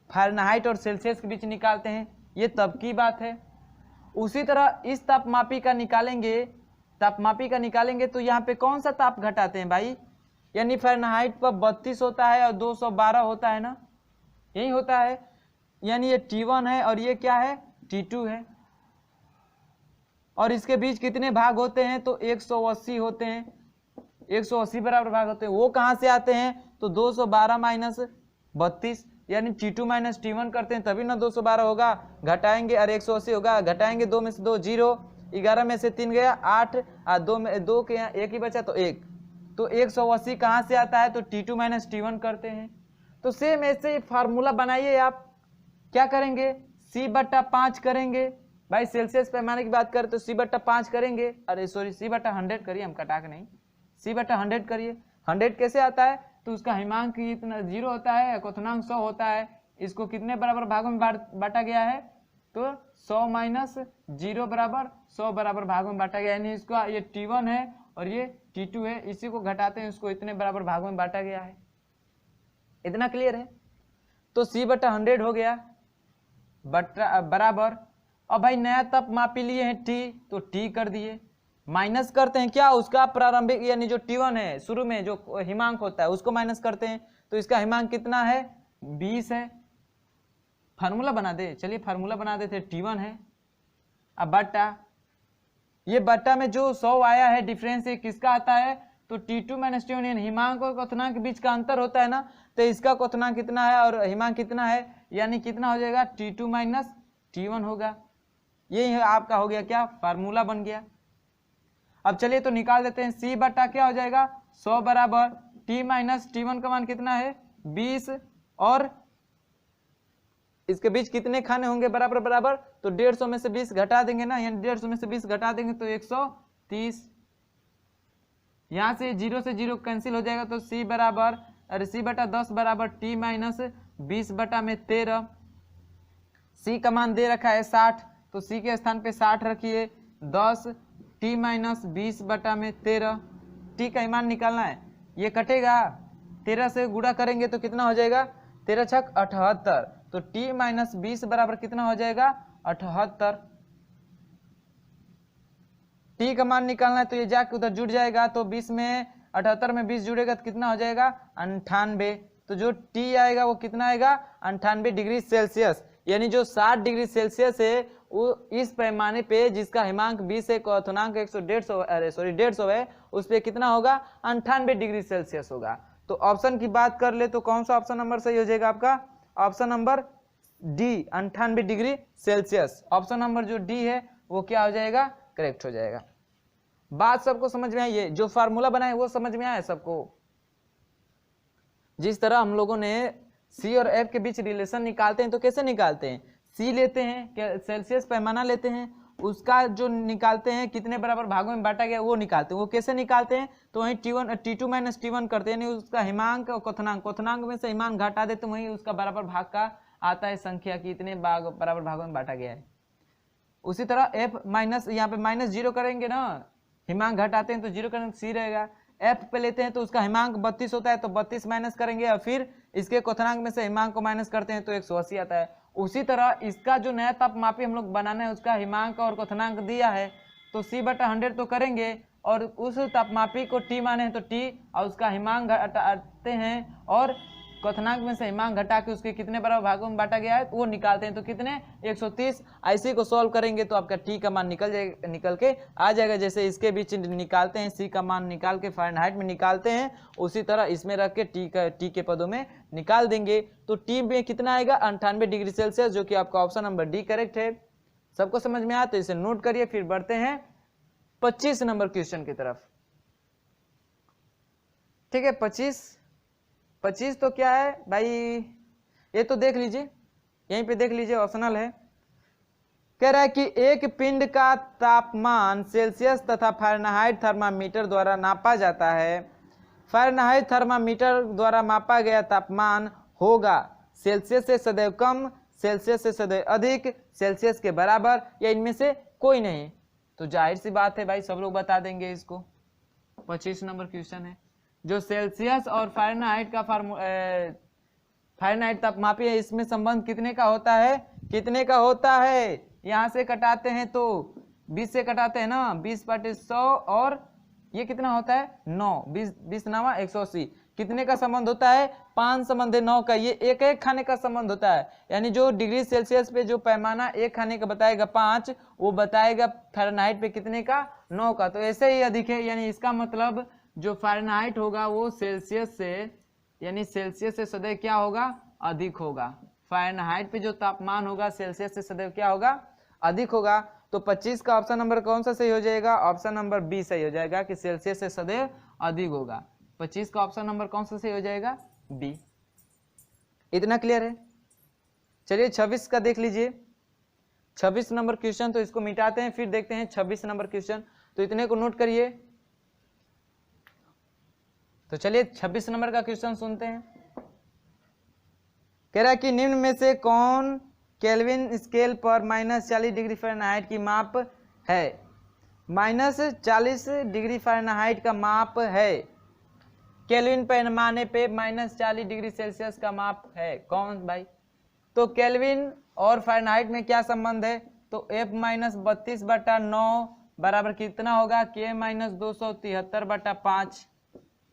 फ़ारेनहाइट और सेल्सियस के बीच निकालते हैं, ये तब की बात है। उसी तरह इस तापमापी का निकालेंगे, तो यहाँ पे कौन सा ताप घटाते हैं भाई, यानी फ़ारेनहाइट पर 32 होता है और 212 होता है ना, यही होता है, यानी ये T1 है और ये क्या है T2 है, और इसके बीच कितने भाग होते हैं, तो 180 होते हैं, 180 बराबर भाग होते हैं। वो कहाँ से आते हैं, तो 212 माइनस 32, यानी T2 माइनस T1 करते हैं तभी ना 212 होगा, घटाएंगे और 180 होगा, घटाएंगे 2 में से 2 0, 11 में से 3 गया 8, 2 में 2 के यहाँ 1 ही बचा तो 1, तो 180 कहाँ से आता है, तो T2 माइनस T1 करते हैं। तो सेम ऐसे फार्मूला बनाइए आप, क्या करेंगे C/5 करेंगे भाई, सेल्सियस पैमाने की बात करें तो C/5 करेंगे, अरे सॉरी C/100 करिए, हम कटाक नहीं, C/100 करिए। 100 कैसे आता है, तो उसका हिमांक इतना 0 होता है, क्वथनांक 100 होता है, इसको कितने बराबर भागों में बांटा गया है, तो 100 माइनस 0 बराबर 100 बराबर भागों में बांटा गया, यानी इसका ये T1 है और ये T2 है, इसी को घटाते हैं, इसको इतने बराबर भागों में बांटा गया है। इतना क्लियर है। तो C/100 हो गया बराबर, अब भाई नया तापमापी लिए हैं T, तो T कर दिए, माइनस करते हैं क्या उसका प्रारंभिक यानी जो T1 है शुरू में जो हिमांक होता है उसको माइनस करते हैं, तो इसका हिमांक कितना है 20 है। फार्मूला बना दे, चलिए फार्मूला बना देते, T1 है, अब बट्टा, ये बट्टा में जो 100 आया है डिफरेंस, ये किसका आता है, तो T2 माइनस T1 यानी हिमांक और क्वथनांक के बीच का अंतर होता है ना, तो इसका क्वथनांक कितना है और हिमांक कितना है, यानी कितना हो जाएगा T2 माइनस T1 होगा। ये आपका हो गया क्या, फार्मूला बन गया। अब चलिए तो निकाल देते हैं, C बटा क्या हो जाएगा 100 बराबर T माइनस T1 का मान कितना है 20, और इसके बीच कितने खाने होंगे बराबर बराबर, तो 150 में से 20 घटा देंगे ना, यानी 150 में से 20 घटा देंगे तो 130। यहाँ से 0 से 0 कैंसिल हो जाएगा, तो C बराबर अरे C बटा 10 बराबर T माइनस 20 बटा में 13। C का मान दे रखा है 60, तो C के स्थान पे 60 रखिए, 10 T माइनस 20 बटा में 13। T का मान निकालना है, ये कटेगा 13 से गुणा करेंगे तो कितना हो जाएगा 13 छक 78, तो T माइनस 20 बराबर कितना हो जाएगा 78। T का मान निकालना है तो ये जाके उधर जुड़ जाएगा, तो 20 में 78 में 20 जुड़ेगा तो कितना हो जाएगा 98। तो जो T आएगा वो कितना आएगा 98 डिग्री सेल्सियस, यानी जो 60 डिग्री सेल्सियस है वो इस पैमाने पे जिसका हिमांक 20 है, क्वथनांक 150 है, उस पे कितना होगा 98 डिग्री सेल्सियस होगा। तो ऑप्शन की बात कर ले तो कौन सा ऑप्शन नंबर सही हो जाएगा आपका, option number D 98 degree Celsius. Option number जो डी है वो क्या हो जाएगा, करेक्ट हो जाएगा। बात सबको समझ में आई है, जो फार्मूला बनाए वो समझ में आया सबको। जिस तरह हम लोगों ने सी और एफ के बीच रिलेशन निकालते हैं तो कैसे निकालते हैं, सी लेते हैं सेल्सियस पैमाना लेते हैं, उसका जो निकालते हैं कितने बराबर भागों में बांटा गया वो निकालते हैं। वो कैसे निकालते हैं, तो वहीं T2 माइनस T1 करते हैं, यानी उसका हिमांक और क्वथनांक में से हिमांक घटा देते हैं, वहीं उसका बराबर भाग का आता है संख्या की इतने बराबर भागों में बांटा गया है। उसी तरह एफ माइनस, यहाँ पे माइनस 0 करेंगे ना, हिमांक घटाते हैं तो 0 करेंगे सी रहेगा। एफ पे लेते हैं तो उसका हिमांक 32 होता है, तो 32 माइनस करेंगे और फिर इसके क्वथनांक में से हिमांक को माइनस करते हैं तो 180 आता है। उसी तरह इसका जो नया तापमापी हम लोग बनाना है उसका हिमांक और क्वथनांक दिया है, तो C बटा 100 तो करेंगे, और उस तापमापी को T माने हैं तो T और उसका हिमांक घटाते हैं, और क्वथनांक में से हिमांक घटा के उसके कितने बराबर भागों में बांटा गया है वो निकालते हैं, तो कितने 130। ऐसे को सॉल्व करेंगे तो आपका T का मान निकल के आ जाएगा। जैसे इसके बीच निकालते हैं, C का मान निकाल के फ़ारेनहाइट में निकालते हैं, उसी तरह इसमें रख के T के पदों में निकाल देंगे। तो T में कितना आएगा 98 डिग्री सेल्सियस, जो कि आपका ऑप्शन नंबर डी करेक्ट है। सबको समझ में आया तो इसे नोट करिए। फिर बढ़ते हैं 25 नंबर क्वेश्चन की तरफ। ठीक है, 25 तो क्या है भाई, ये तो देख लीजिए, यहीं पे देख लीजिए, ऑप्शनल है। कह रहा है कि एक पिंड का तापमान सेल्सियस तथा फ़ारेनहाइट थर्मामीटर द्वारा नापा जाता है। फ़ारेनहाइट थर्मामीटर द्वारा मापा गया तापमान होगा सेल्सियस से सदैव कम, सेल्सियस से सदैव अधिक, सेल्सियस के बराबर, या इनमें से कोई नहीं। तो जाहिर सी बात है भाई, सब लोग बता देंगे इसको। 25 नंबर क्वेश्चन है, जो सेल्सियस और फ़ारेनहाइट का फ़ारेनहाइट तापमापी है, इसमें संबंध कितने का होता है, कितने का होता है। यहाँ से कटाते हैं तो 20 से कटाते हैं ना, 20 बटे 100, और ये कितना होता है 9, 20 9 180, कितने का संबंध होता है 5 संबंध है 9 का। ये एक खाने का संबंध होता है, यानी जो डिग्री सेल्सियस पे जो पैमाना एक खाने का बताएगा 5, वो बताएगा फ़ारेनहाइट पे कितने का 9 का। तो ऐसे ही अधिक है, यानी इसका मतलब जो फ़ारेनहाइट होगा वो सेल्सियस से, यानी सेल्सियस से सदैव क्या होगा, अधिक होगा। फ़ारेनहाइट पे जो तापमान होगा सेल्सियस से सदैव क्या होगा, अधिक होगा। तो 25 का ऑप्शन नंबर कौन सा सही हो जाएगा, ऑप्शन नंबर बी सही हो जाएगा कि सेल्सियस से सदैव अधिक होगा। 25 का ऑप्शन नंबर कौन सा सही हो जाएगा, बी। इतना क्लियर है। चलिए 26 का देख लीजिए, 26 नंबर क्वेश्चन, तो इसको मिटाते हैं फिर देखते हैं 26 नंबर क्वेश्चन। तो इतने को नोट करिए। तो चलिए 26 नंबर का क्वेश्चन सुनते हैं। कह रहा है कि निम्न में से कौन केल्विन स्केल पर -40 डिग्री फ़ारेनहाइट की माप है। -40 डिग्री फ़ारेनहाइट का माप है, केल्विन पैमाने पे -40 डिग्री सेल्सियस का माप है, कौन भाई। तो केल्विन और फ़ारेनहाइट में क्या संबंध है, तो F - 32 बटा 9 बराबर कितना होगा, K - 273 बटा 5,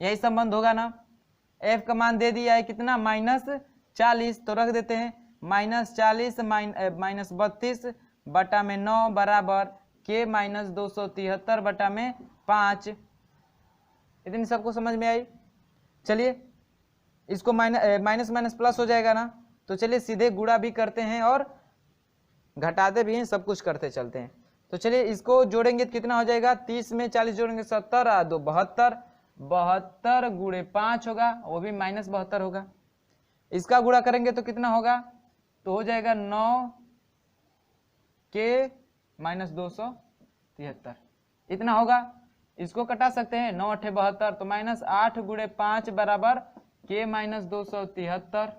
यही संबंध होगा ना। F का मान दे दिया है कितना -40, तो रख देते हैं -40 - 32 बटा में 9 बराबर K - 273 बटा में 5। इतनी सबको समझ में आई। चलिए इसको माइनस माइनस प्लस हो जाएगा ना, तो चलिए सीधे गुणा भी करते हैं और घटाते भी हैं, सब कुछ करते चलते हैं। तो चलिए इसको जोड़ेंगे तो कितना हो जाएगा, 30 में 40 जोड़ेंगे 70 और 2 72, 72 गुणे 5 होगा, वो भी -72 होगा। इसका गुणा करेंगे तो कितना होगा, तो हो जाएगा 9 के -273, इतना होगा। इसको कटा सकते हैं, 9 8 72, तो -8 गुणे 5 बराबर के -273,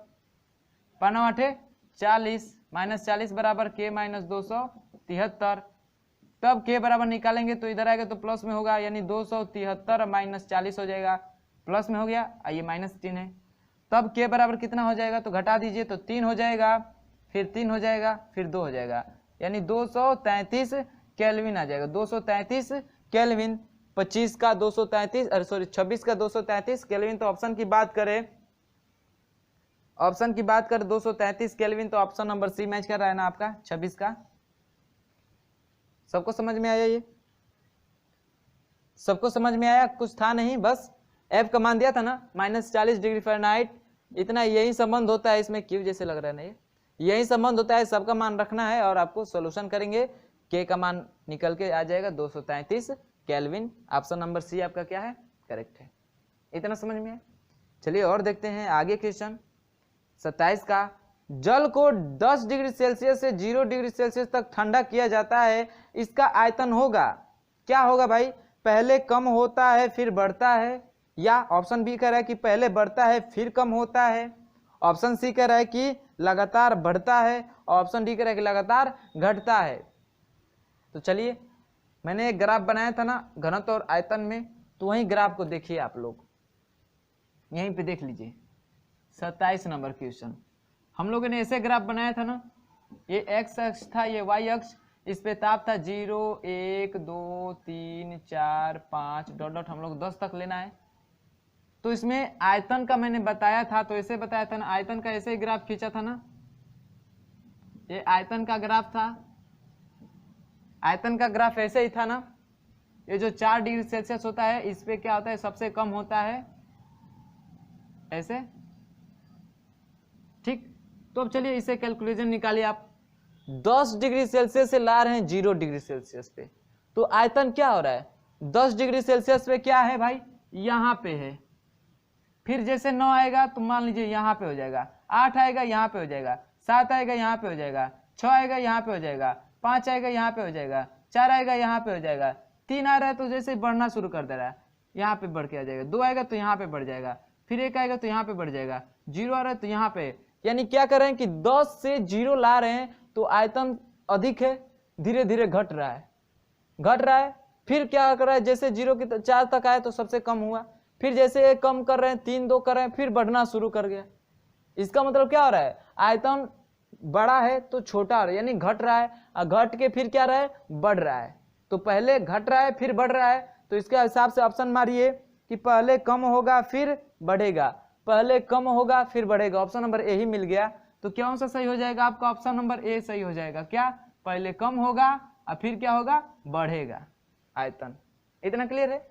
5 9 8 40, -40 बराबर के -273। तब के बराबर निकालेंगे तो इधर आएगा तो प्लस में होगा, यानी 273 -40 हो जाएगा, प्लस में हो गया, ये माइनस चिन्ह है। तब के बराबर कितना हो जाएगा, तो घटा दीजिए तो 3 हो जाएगा, फिर 3 हो जाएगा, फिर 2 हो जाएगा, यानी 233 केल्विन आ जाएगा। 233 केल्विन, 25 का 233, अरे सॉरी 26 का 233 केल्विन। तो ऑप्शन की बात करें, ऑप्शन की बात करें 233 केल्विन, तो ऑप्शन नंबर सी मैच कर रहा है ना आपका 26 का। सबको समझ में आया, ये सबको समझ में आया, कुछ था नहीं, बस एफ का मान दिया था ना, -40 डिग्री फ़ारेनहाइट, इतना यही संबंध होता है। इसमें क्यों जैसे लग रहा है ना, यही संबंध होता है, सबका मान रखना है और आपको सोल्यूशन करेंगे, के का मान निकल के आ जाएगा 233 केल्विन। ऑप्शन नंबर सी आपका क्या है, करेक्ट है। इतना समझ में है। चलिए और देखते हैं आगे क्वेश्चन 27 का। जल को 10 डिग्री सेल्सियस से 0 डिग्री सेल्सियस तक ठंडा किया जाता है, इसका आयतन होगा, क्या होगा भाई, पहले कम होता है फिर बढ़ता है, या ऑप्शन बी कह रहा है कि पहले बढ़ता है फिर कम होता है, ऑप्शन सी कह रहा है कि लगातार बढ़ता है, ऑप्शन डी कह रहा है कि लगातार घटता है। तो चलिए मैंने एक ग्राफ बनाया था ना घनत्व और आयतन में, तो वही ग्राफ को देखिए आप लोग, यहीं पे देख लीजिए 27 नंबर क्वेश्चन। हम लोगों ने ऐसे ग्राफ बनाया था ना, ये एक्स अक्ष था, ये वाई अक्ष, इस पे ताप था 0 1 2 3 4 5 डॉट डॉट, हम लोग 10 तक लेना है। तो इसमें आयतन का मैंने बताया था, तो ऐसे बताया था ना, आयतन का ऐसे ही ग्राफ खींचा था ना, ये आयतन का ग्राफ था, आयतन का ग्राफ ऐसे ही था ना। ये जो 4 डिग्री सेल्सियस होता है, इस पे क्या होता है, सबसे कम होता है ऐसे, ठीक। तो अब चलिए इसे कैलकुलेशन निकालिए आप। 10 डिग्री सेल्सियस से ला रहे हैं 0 डिग्री सेल्सियस पे, तो आयतन क्या हो रहा है, 10 डिग्री सेल्सियस पे क्या है भाई, यहाँ पे है। फिर जैसे 9 आएगा तो मान लीजिए यहाँ पे हो जाएगा, 8 आएगा यहाँ पे हो जाएगा, 7 आएगा यहाँ पे हो जाएगा, 6 आएगा यहाँ पे हो जाएगा, 5 आएगा यहाँ पे हो जाएगा, 4 आएगा यहाँ पे हो जाएगा, 3 आ रहा है तो जैसे बढ़ना शुरू कर दे रहा है, यहाँ पे बढ़ के आ जाएगा, 2 आएगा तो यहाँ पे बढ़ जाएगा, फिर 1 आएगा तो यहाँ पे बढ़ जाएगा, 0 आ रहा है तो यहाँ पे, यानी क्या कर रहे हैं कि 10 से 0 ला रहे हैं तो आयतन अधिक है, धीरे धीरे घट रहा है, घट रहा है। फिर क्या कर रहा है, जैसे 0 की 4 तक आए तो सबसे कम हुआ, फिर जैसे कम कर रहे हैं 3 2 कर रहे हैं, फिर बढ़ना शुरू कर गया। इसका मतलब क्या हो रहा है, आयतन बड़ा है तो छोटा हो रहा है, यानी घट रहा है, और घट के फिर क्या रहा है, बढ़ रहा है। तो पहले घट रहा है फिर बढ़ रहा है, तो इसके हिसाब से ऑप्शन मारिए कि पहले कम होगा फिर बढ़ेगा, पहले कम होगा फिर बढ़ेगा। ऑप्शन नंबर ए ही मिल गया, तो कौन सा सही हो जाएगा आपका, ऑप्शन नंबर ए सही हो जाएगा। क्या, पहले कम होगा और फिर क्या होगा, बढ़ेगा आयतन। इतना क्लियर है,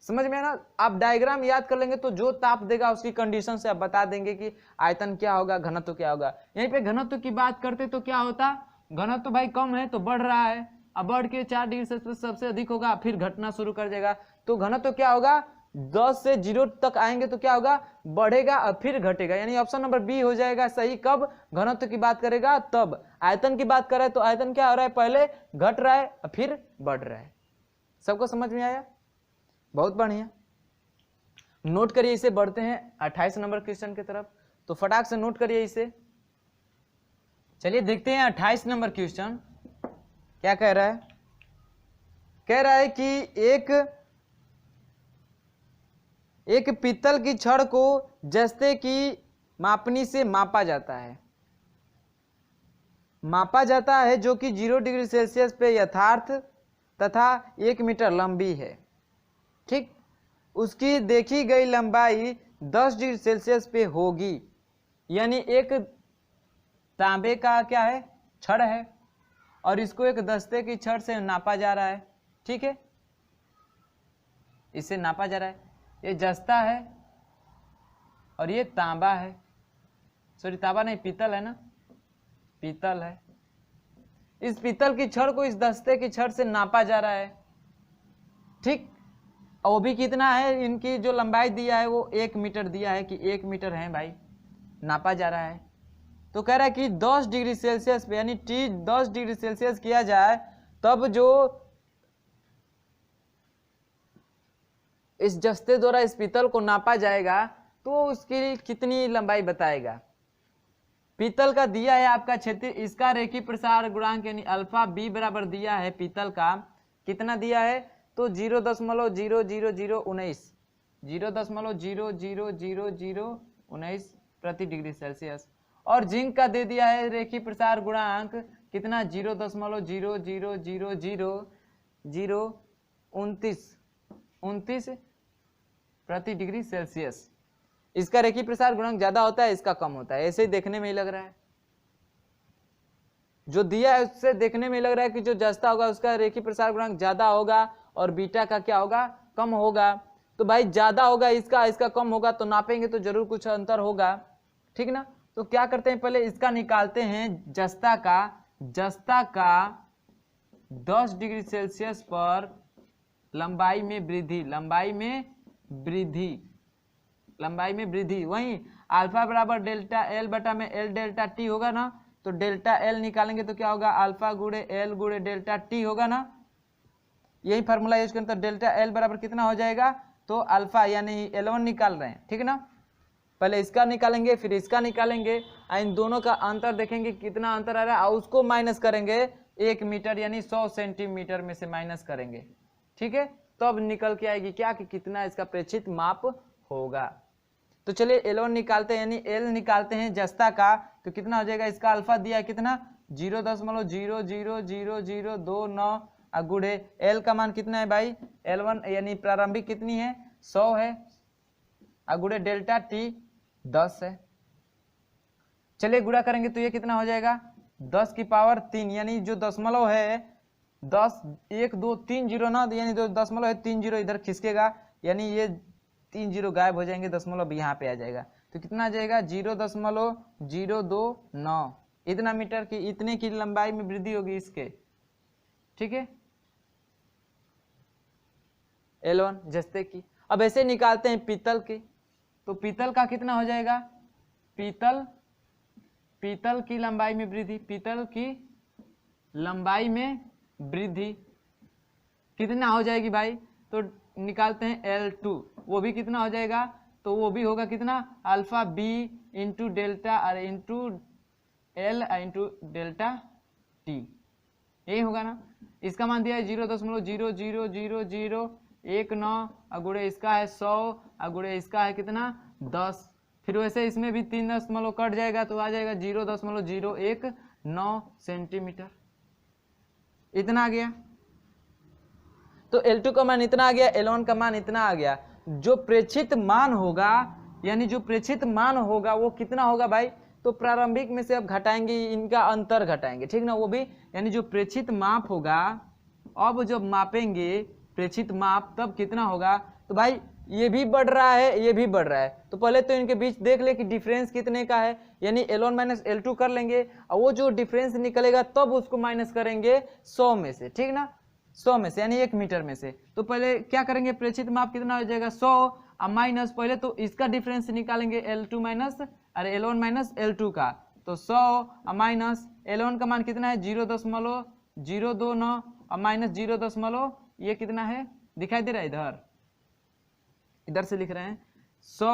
समझ में ना। आप डायग्राम याद कर लेंगे तो जो ताप देगा उसकी कंडीशन से आप बता देंगे कि आयतन क्या होगा, घनत्व क्या होगा। यहीं पे घनत्व की बात करते तो क्या होता, घनत्व भाई कम है तो बढ़ रहा है, अब बढ़ के 4 डिग्री सेल्सियस सबसे अधिक होगा, फिर घटना शुरू कर देगा। तो घनत्व क्या होगा, 10 से 0 तक आएंगे तो क्या होगा, बढ़ेगा और फिर घटेगा, यानी ऑप्शन नंबर बी हो जाएगा सही। कब घनत्व की बात करेगा तब। आयतन की बात करें तो आयतन क्या हो रहा है, पहले घट रहा है और फिर बढ़ रहा है। सबको समझ में आया, बहुत बढ़िया। नोट करिए इसे, बढ़ते हैं 28 नंबर क्वेश्चन की तरफ, तो फटाक से नोट करिए इसे। चलिए देखते हैं 28 नंबर क्वेश्चन क्या कह रहा है। कह रहा है कि एक पीतल की छड़ को जस्ते की मापनी से मापा जाता है, जो कि 0 डिग्री सेल्सियस पे यथार्थ तथा 1 मीटर लंबी है, ठीक। उसकी देखी गई लंबाई 10 डिग्री सेल्सियस पे होगी, यानी एक तांबे का क्या है, छड़ है, और इसको एक दस्ते की छड़ से नापा जा रहा है, ठीक है। इससे नापा जा रहा है। ये जस्ता है और ये तांबा है, सॉरी तांबा नहीं, पीतल है ना, पीतल है। इस पीतल की छड़ को इस दस्ते की छड़ से नापा जा रहा है, ठीक। और वो भी कितना है, इनकी जो लंबाई दिया है वो 1 मीटर दिया है कि 1 मीटर है भाई, नापा जा रहा है। तो कह रहा है कि 10 डिग्री सेल्सियस पे यानी T 10 डिग्री सेल्सियस किया जाए तब जो इस जस्ते द्वारा इस पीतल को नापा जाएगा तो उसकी कितनी लंबाई बताएगा। पीतल का दिया है आपका क्षेत्र, इसका रेखीय प्रसार गुणांक यानी अल्फा बी बराबर दिया है पीतल का, कितना दिया है तो 0.00019 0.00019 प्रति डिग्री सेल्सियस। और जिंक का दे दिया है रेखीय प्रसार गुणांक कितना 0.0000029 प्रति डिग्री सेल्सियस। इसका रेखीय प्रसार गुणांक ज्यादा होता है, इसका कम होता है, ऐसे ही देखने में ही लग रहा है। जो दिया है उससे देखने में लग रहा है कि जो जस्ता होगा उसका रेखीय प्रसार गुणांक ज्यादा होगा और बीटा का क्या होगा, कम होगा। तो भाई ज्यादा होगा इसका, इसका कम होगा, तो नापेंगे तो जरूर कुछ अंतर होगा, ठीक ना। तो क्या करते हैं, पहले इसका निकालते हैं जस्ता का 10 डिग्री सेल्सियस पर लंबाई में वहीं अल्फा बराबर डेल्टा एल बटा में एल डेल्टा टी होगा ना। तो डेल्टा एल निकालेंगे तो क्या होगा, अल्फा गुणे एल गुणे डेल्टा टी होगा ना। यही फार्मूला यूज करें तो डेल्टा एल बराबर कितना हो जाएगा, तो अल्फा यानी L1 निकाल रहे हैं, ठीक ना। पहले इसका निकालेंगे फिर इसका निकालेंगे, इन दोनों का अंतर देखेंगे कितना अंतर आ रहा है और उसको माइनस करेंगे 1 मीटर यानी 100 सेंटीमीटर में से माइनस करेंगे, ठीक है। तो अब निकल के आएगी क्या कि कितना इसका प्रेक्षित माप होगा। तो चलिए L1 निकालते हैं यानी L निकालते हैं जस्ता का, तो कितना हो जाएगा, इसका अल्फा दिया है कितना 0.00029 गुणे L का मान कितना है भाई, L1 यानी प्रारंभिक कितनी है 100 है, गुणे डेल्टा टी 10 है। चलिए गुणा करेंगे तो ये कितना हो जाएगा 10 की पावर 3 यानी जो दशमलव है 10 1 2 3 जीरो ना, यानी जो दशमलव है 3 जीरो इधर खिसकेगा यानी ये 3 जीरो गायब हो जाएंगे, दशमलव यहाँ पे आ जाएगा। तो कितना आ जाएगा 0.029 इतना मीटर की, इतने की लंबाई में वृद्धि होगी इसके, ठीक है L1 जस्ते की। अब ऐसे निकालते हैं पीतल की, तो पीतल का कितना हो जाएगा, पीतल की लंबाई में वृद्धि, पीतल की लंबाई में वृद्धि कितना हो जाएगी भाई, तो निकालते हैं L2, वो भी कितना हो जाएगा, तो वो भी होगा कितना अल्फा बी इंटू डेल्टा अरे into L into delta T, यही होगा ना। इसका मान दिया है 0.0000019 गुणे इसका है 100 गुणे इसका है कितना 10, फिर वैसे इसमें भी 3 दशमलव कट जाएगा तो आ जाएगा 0.019 सेंटीमीटर, इतना आ गया। तो L2 का मान इतना आ गया, L1 का मान इतना आ गया। जो प्रेक्षित मान होगा यानी जो प्रेक्षित मान होगा वो कितना होगा भाई, तो प्रारंभिक में से अब घटाएंगे, इनका अंतर घटाएंगे, ठीक ना। वो भी यानी जो प्रेक्षित माप होगा, अब जब मापेंगे प्रेक्षित माप तब कितना होगा, तो भाई ये भी बढ़ रहा है ये भी बढ़ रहा है, तो पहले तो इनके बीच देख ले कि डिफरेंस कितने का है, यानी L1 माइनस L2 कर लेंगे और वो जो डिफरेंस निकलेगा तब उसको माइनस करेंगे 100 में से, ठीक ना, 100 में से यानी 1 मीटर में से। तो पहले क्या करेंगे, प्रेक्षित माप कितना हो जाएगा 100 और माइनस पहले तो इसका डिफरेंस निकालेंगे L1 माइनस L2 का, तो 100 और माइनस L1 का मान कितना है 0.029 और माइनस 0. ये कितना है दिखाई दे रहा है, इधर से लिख रहे हैं 100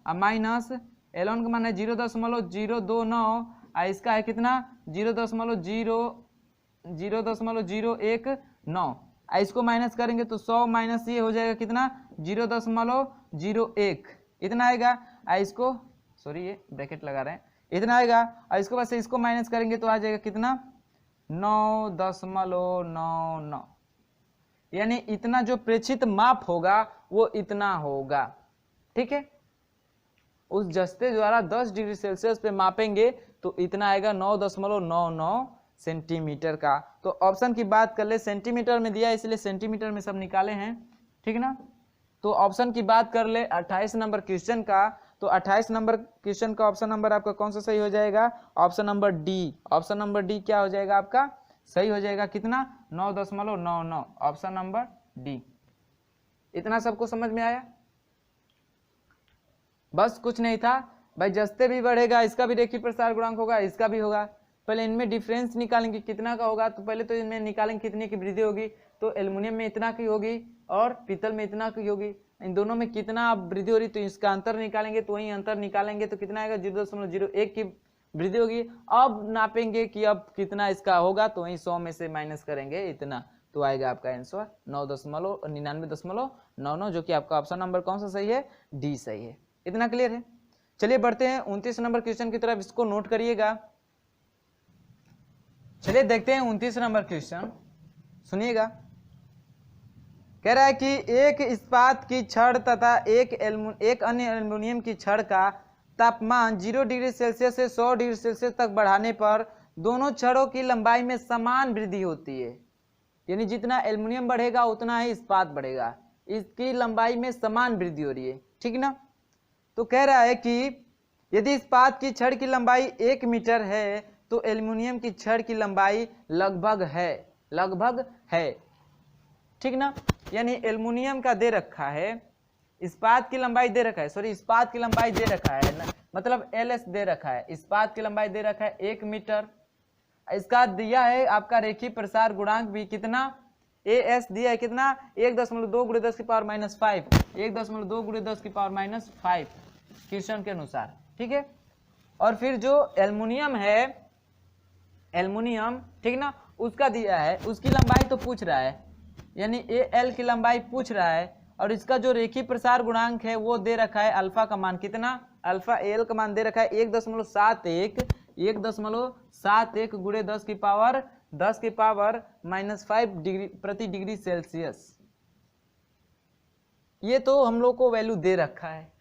और माइनस L1 का मान है 0.029 और इसका है कितना 0.019, इसको माइनस करेंगे तो 100 माइनस ये हो जाएगा कितना 0.01 इतना आएगा, इसको सॉरी ये ब्रैकेट लगा रहे हैं, इतना आएगा और इसको बस इसको माइनस करेंगे तो आ जाएगा कितना 9.99, यानी इतना जो प्रेक्षित माप होगा वो इतना होगा, ठीक है। उस जस्ते द्वारा 10 डिग्री सेल्सियस पे मापेंगे तो इतना आएगा 9.99 सेंटीमीटर का। तो ऑप्शन की बात कर ले, सेंटीमीटर में दिया इसलिए सेंटीमीटर में सब निकाले हैं, ठीक ना। तो ऑप्शन की बात कर ले 28 नंबर क्वेश्चन का, तो 28 नंबर क्वेश्चन का ऑप्शन नंबर आपका कौन सा सही हो जाएगा? Option number D. Option number D क्या हो जाएगा आपका? सही हो जाएगा। कितना? 9.99। Option number D. इतना सबको समझ में आया? बस कुछ नहीं था भाई, जस्ते भी बढ़ेगा इसका भी रेखीय प्रसार गुणांक होगा, इसका भी होगा। पहले इनमें डिफरेंस निकालेंगे कितना का होगा, तो पहले तो इनमें निकालेंगे कितने की वृद्धि होगी, तो एल्युमिनियम में इतना की होगी और पीतल में इतना की होगी। इन दोनों में कितना वृद्धि हो रही, तो इसका अंतर निकालेंगे, तो वही अंतर निकालेंगे तो कितना आएगा? 0.01 की वृद्धि होगी। अब नापेंगे कि अब कितना इसका होगा, तो वही 100 में से माइनस करेंगे इतना, तो आएगा आपका आंसर 9.99, जो कि आपका ऑप्शन नंबर कौन सा सही है? डी सही है। इतना क्लियर है? चलिए बढ़ते हैं 29 नंबर क्वेश्चन की तरफ, इसको नोट करिएगा। चलिए देखते हैं 29 नंबर क्वेश्चन, सुनिएगा। कह रहा है कि एक इस्पात की छड़ तथा एक अन्य एल्युमिनियम की छड़ का तापमान 0 डिग्री सेल्सियस से 100 डिग्री सेल्सियस तक बढ़ाने पर दोनों छड़ों की लंबाई में समान वृद्धि होती है। यानी जितना एल्युमिनियम बढ़ेगा उतना ही इस्पात बढ़ेगा, इसकी लंबाई में समान वृद्धि हो रही है, ठीक ना। तो कह रहा है कि यदि इस्पात की छड़ की लंबाई 1 मीटर है तो एल्युमिनियम की छड़ की लंबाई लगभग है, ठीक ना। यानी एल्युमिनियम का दे रखा है, इस्पात की लंबाई दे रखा है, सॉरी इस्पात की लंबाई दे रखा है ना, मतलब LS दे रखा है, इस्पात की लंबाई दे रखा है 1 मीटर। इसका दिया है आपका रेखीय प्रसार गुणांक भी कितना? AS दिया है कितना? 1.2 × 10⁻⁵, 1.2 × 10⁻⁵ क्वेश्चन के अनुसार, ठीक है। और फिर जो एल्युमिनियम है, एल्युमिनियम, ठीक ना, उसका दिया है, उसकी लंबाई तो पूछ रहा है, यानी AL की लंबाई पूछ रहा है, और इसका जो रेखीय प्रसार गुणांक है वो दे रखा है, अल्फा का मान कितना? अल्फा AL का मान दे रखा है 1.71 × 10⁻⁵ डिग्री प्रति डिग्री सेल्सियस। ये तो हम लोग को वैल्यू दे रखा है,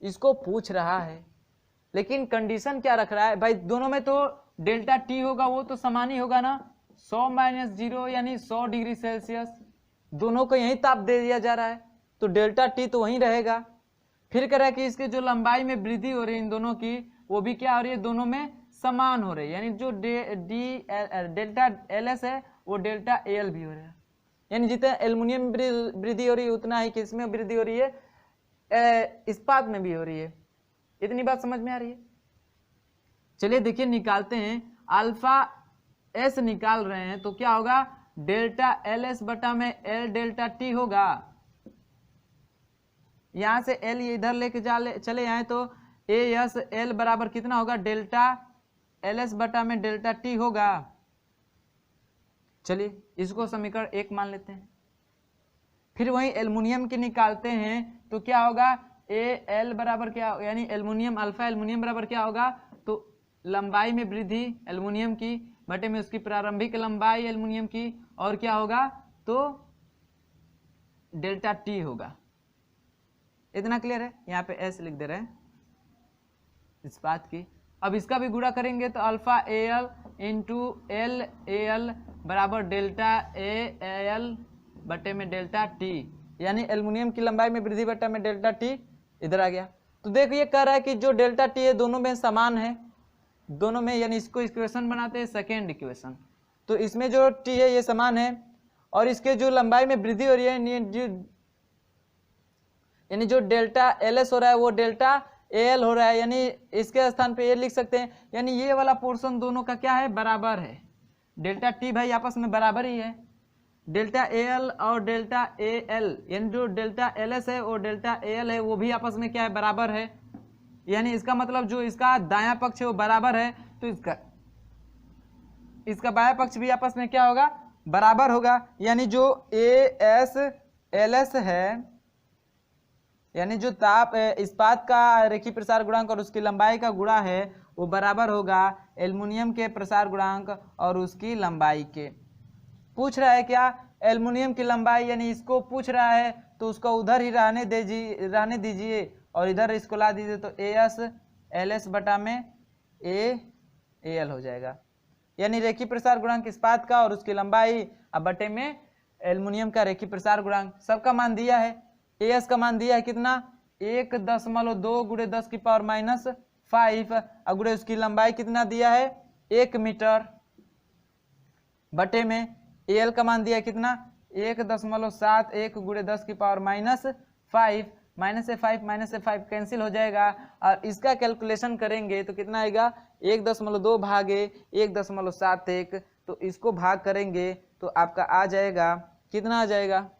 इसको पूछ रहा है, लेकिन कंडीशन क्या रख रहा है भाई? दोनों में तो डेल्टा टी होगा, वो तो समान ही होगा ना, 100 - 0 यानी 100 डिग्री सेल्सियस, दोनों को यही ताप दे दिया जा रहा है, तो डेल्टा टी तो वहीं रहेगा। फिर कह रहा है कि इसके जो लंबाई में वृद्धि हो रही है इन दोनों की, वो भी क्या हो रही है? दोनों में समान हो रही है, यानी जो डेल्टा LS है वो डेल्टा AL भी हो रहा है, यानी जितना एल्युमिनियम में वृद्धि हो रही है उतना ही किसमें वृद्धि हो रही है? इस्पात में भी हो रही है। इतनी बात समझ में आ रही है? चलिए देखिए निकालते हैं, अल्फा S निकाल रहे हैं तो क्या होगा? डेल्टा LS बटा में L डेल्टा T होगा। यहां से L इधर लेके चले आए तो AS L बराबर कितना होगा? डेल्टा LS बटा में डेल्टा T होगा। चलिए इसको समीकरण 1 मान लेते हैं। फिर वही एल्युमिनियम की निकालते हैं तो क्या होगा? AL बराबर क्या, यानी एल्युमिनियम अल्फा एल्युमिनियम बराबर क्या होगा? तो लंबाई में वृद्धि एल्युमिनियम की बटे में उसकी प्रारंभिक लंबाई एल्युमिनियम की, और क्या होगा? तो डेल्टा T होगा। इतना क्लियर है? यहाँ पे S लिख दे रहे हैं इस बात की। अब इसका भी गुणा करेंगे तो alpha AL into L AL बराबर डेल्टा AL बटे में डेल्टा T, यानी एल्युमिनियम की लंबाई में वृद्धि बटा में डेल्टा T इधर आ गया। तो देखो ये कह रहा है कि जो डेल्टा T है दोनों में समान है, दोनों में, यानी इसको इक्वेशन बनाते हैं सेकेंड इक्वेशन, तो इसमें जो T है ये समान है, और इसके जो लंबाई में वृद्धि हो रही है यानी जो डेल्टा LS हो रहा है वो डेल्टा AL हो रहा है, यानी इसके स्थान पे ये लिख सकते हैं, यानी ये वाला पोर्शन दोनों का क्या है? बराबर है। डेल्टा T भाई आपस में बराबर ही है, डेल्टा AL और डेल्टा AL, यानी जो डेल्टा LS है और डेल्टा AL है वो भी आपस में क्या है? बराबर है। यानी इसका मतलब जो इसका दायां पक्ष है वो बराबर है, तो इसका बायां पक्ष भी आपस में क्या होगा? बराबर होगा। यानी जो AS LS है, यानी जो ताप इस्पात का रेखीय प्रसार गुणांक और उसकी लंबाई का गुणा है वो बराबर होगा एल्युमिनियम के प्रसार गुणांक और उसकी लंबाई के। पूछ रहा है क्या? एल्युमिनियम की लंबाई, यानी इसको पूछ रहा है तो उसको उधर ही रहने दीजिए और इधर इसको ला दीजिए, तो AS LS बटा में AL हो जाएगा। यानी रेखीय प्रसार गुणांक इस्पात का और उसकी लंबाई अब बटे में एल्युमिनियम का रेखीय प्रसार गुणांक, सबका मान दिया है। एस का मान दिया है कितना 1.2 गुणे 10 की पावर -5 और गुणे उसकी लंबाई कितना दिया है 1 मीटर बटे में एल का मान दिया है कितना 1.71 गुणे 10 की पावर -5 -5 कैंसिल हो जाएगा और इसका कैलकुलेशन करेंगे तो कितना आएगा 1.2 भागे 1.71 तो इसको भाग करेंगे तो आपका आ जाएगा कितना आ जाएगा।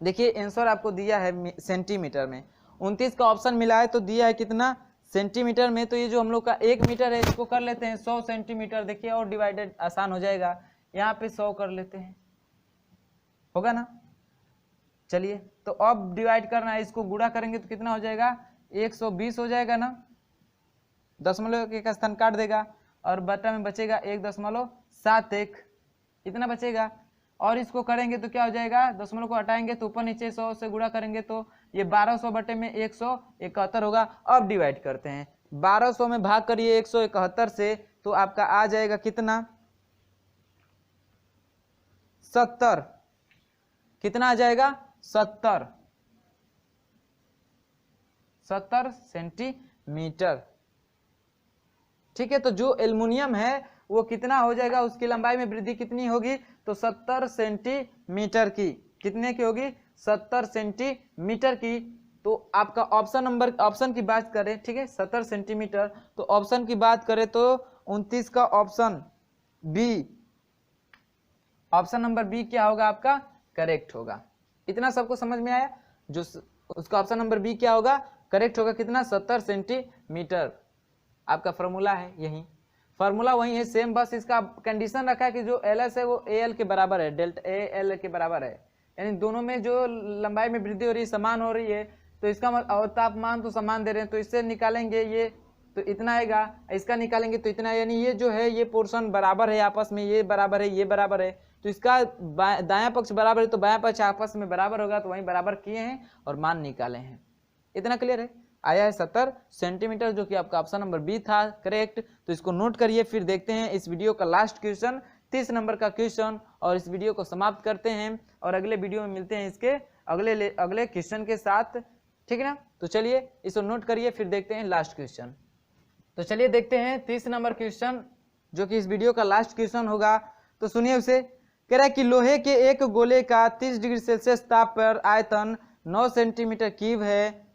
देखिए आंसर आपको दिया है सेंटीमीटर में, 29 का ऑप्शन मिला है तो दिया है कितना सेंटीमीटर में। तो ये जो हम लोग का 1 मीटर है इसको कर लेते हैं 100 सेंटीमीटर। देखिए और डिवाइडेड आसान हो जाएगा, यहाँ पे 100 कर लेते हैं, होगा ना। चलिए तो अब डिवाइड करना है, इसको गुणा करेंगे तो कितना हो जाएगा 120 हो जाएगा ना, दशमलव के स्थान काट देगा और बटा में बचेगा 1.71 इतना बचेगा। और इसको करेंगे तो क्या हो जाएगा, दशमलव को हटाएंगे तो ऊपर नीचे 100 से गुणा करेंगे तो ये 1200 बटे में 171 होगा। अब डिवाइड करते हैं, 1200 में भाग करिए 171 से तो आपका आ जाएगा कितना 70, कितना आ जाएगा 70 सेंटीमीटर। ठीक है, तो जो एल्युमिनियम है वो कितना हो जाएगा, उसकी लंबाई में वृद्धि कितनी होगी तो 70 सेंटीमीटर की, कितने की होगी 70 सेंटीमीटर की। तो आपका ऑप्शन की बात करें, ठीक है 70 सेंटीमीटर, तो ऑप्शन की बात करें तो 29 का option B, option number B क्या होगा आपका करेक्ट होगा। इतना सबको समझ में आया, जो उसका ऑप्शन नंबर बी क्या होगा करेक्ट होगा, कितना 70 सेंटीमीटर। आपका फॉर्मूला है, यही फॉर्मूला वही है सेम, बस इसका कंडीशन रखा है कि जो एल एस है वो ए एल के बराबर है, डेल्टा ए एल के बराबर है, यानी दोनों में जो लंबाई में वृद्धि हो रही है समान हो रही है, तो इसका और तापमान तो समान दे रहे हैं, तो इससे निकालेंगे ये तो इतना आएगा, इसका निकालेंगे तो इतना, यानी ये जो है ये पोर्शन बराबर है आपस में, ये बराबर है ये बराबर है, तो इसका दायां पक्ष बराबर है तो बायां पक्ष आपस में बराबर होगा, तो वहीं बराबर किए हैं और मान निकाले हैं। इतना क्लियर है, आया है 70 सेंटीमीटर जो कि आपका ऑप्शन नंबर बी था करेक्ट। तो इसको नोट करिए, फिर देखते हैं इस वीडियो का लास्ट क्वेश्चन 30 नंबर का क्वेश्चन, और इस वीडियो को समाप्त करते हैं और अगले वीडियो में मिलते हैं इसके अगले क्वेश्चन के साथ, ठीक है ना। तो चलिए इसको नोट करिए, फिर देखते हैं लास्ट क्वेश्चन। तो चलिए देखते हैं 30 नंबर क्वेश्चन जो कि इस वीडियो का लास्ट क्वेश्चन होगा। तो सुनिए उसे, कह रहा है कि लोहे के एक गोले का 30 डिग्री सेल्सियस ताप पर आयतन 9 सेंटीमीटर क्यूब है,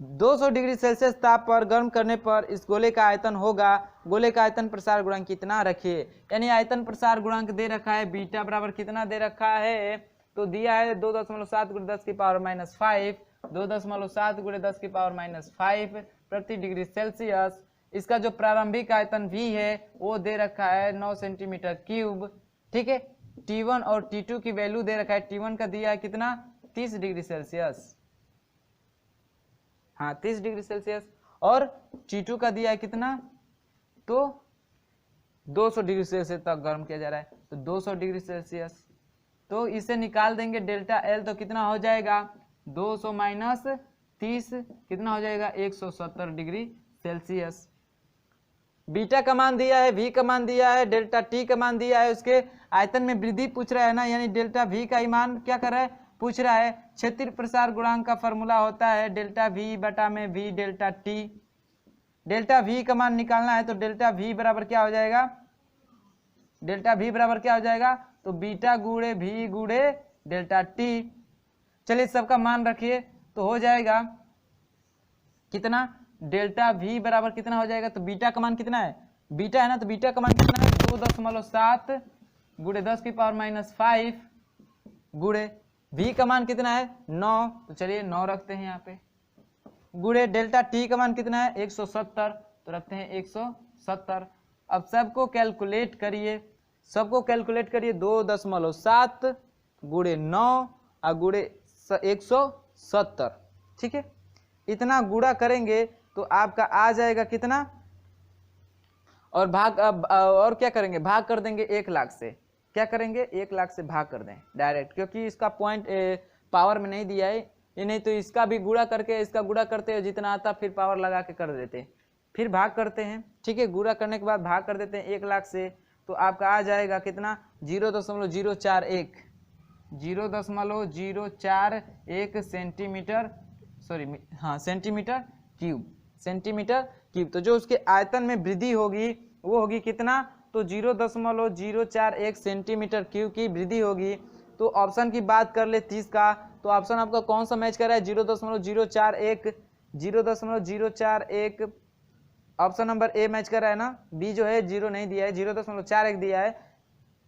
200 डिग्री सेल्सियस ताप पर गर्म करने पर इस गोले का आयतन होगा, गोले का आयतन प्रसार गुणांक कितना रखिए। यानी आयतन प्रसार गुणांक दे रखा है बीटा बराबर कितना दे रखा है, तो दिया है 2.7 गुणे 10 की पावर -5, 2.7 गुणे 10 की पावर -5 प्रति डिग्री सेल्सियस। इसका जो प्रारंभिक आयतन V है वो दे रखा है 9 सेंटीमीटर क्यूब, ठीक है। T1 और T2 की वैल्यू दे रखा है, T1 का दिया है कितना 30 डिग्री सेल्सियस, हाँ 30 डिग्री सेल्सियस, और T2 का दिया है कितना तो 200 डिग्री सेल्सियस तक गर्म किया जा रहा है, तो 200 डिग्री सेल्सियस। तो इसे निकाल देंगे डेल्टा एल, तो कितना हो जाएगा 200 माइनस 30 कितना हो जाएगा 170 डिग्री सेल्सियस। बीटा का मान दिया है, वी का मान दिया है, डेल्टा टी का मान दिया है, उसके आयतन में वृद्धि पूछ रहा है ना, यानी डेल्टा वी का मान क्या कर रहा है पूछ रहा है। क्षेत्रीय प्रसार गुणांक का फॉर्मूला होता है डेल्टा वी बटा में we delta T. Delta we का मान निकालना है तो डेल्टा वी बराबर क्या हो जाएगा, डेल्टा वी बराबर क्या हो जाएगा तो बीटा गुणे वी गुणे डेल्टा टी। चलिए सबका मान रखिए तो हो जाएगा कितना, डेल्टा वी बराबर कितना हो जाएगा, तो बीटा का मान कितना है, बीटा है ना, तो बीटा का मान कितना है 2.7 गुणे 10 की पावर -5 गुणे वी का मान कितना है 9, तो चलिए 9 रखते हैं यहाँ पे, गुणे डेल्टा टी का मान कितना है 170, तो रखते हैं 170। अब सबको कैलकुलेट करिए, सबको कैलकुलेट करिए, 2.7 गुणे 9 और गुणे 170, ठीक है। इतना गुणा करेंगे तो आपका आ जाएगा कितना, और भाग और क्या करेंगे भाग कर देंगे 1 लाख से, क्या करेंगे 1 लाख से भाग कर दें डायरेक्ट, क्योंकि इसका पॉइंट पावर में नहीं दिया है, ये नहीं तो इसका भी गुणा करके इसका गुणा करते हैं, जितना आता फिर पावर लगा के कर देते, फिर भाग करते हैं, ठीक है। गुणा करने के बाद भाग कर देते हैं 1 लाख से, तो आपका आ जाएगा कितना 0.041, 0.041 सेंटीमीटर, सॉरी हाँ सेंटीमीटर क्यूब। तो जो उसके आयतन में वृद्धि होगी वो होगी कितना, तो 0.041 सेंटीमीटर क्यूब की वृद्धि होगी। तो ऑप्शन की बात कर ले 30 का, तो ऑप्शन आपका कौन सा मैच कर रहा है, 0.041 ऑप्शन नंबर ए मैच कर रहा है ना, बी जो है 0 नहीं दिया है, 0.41 दिया है।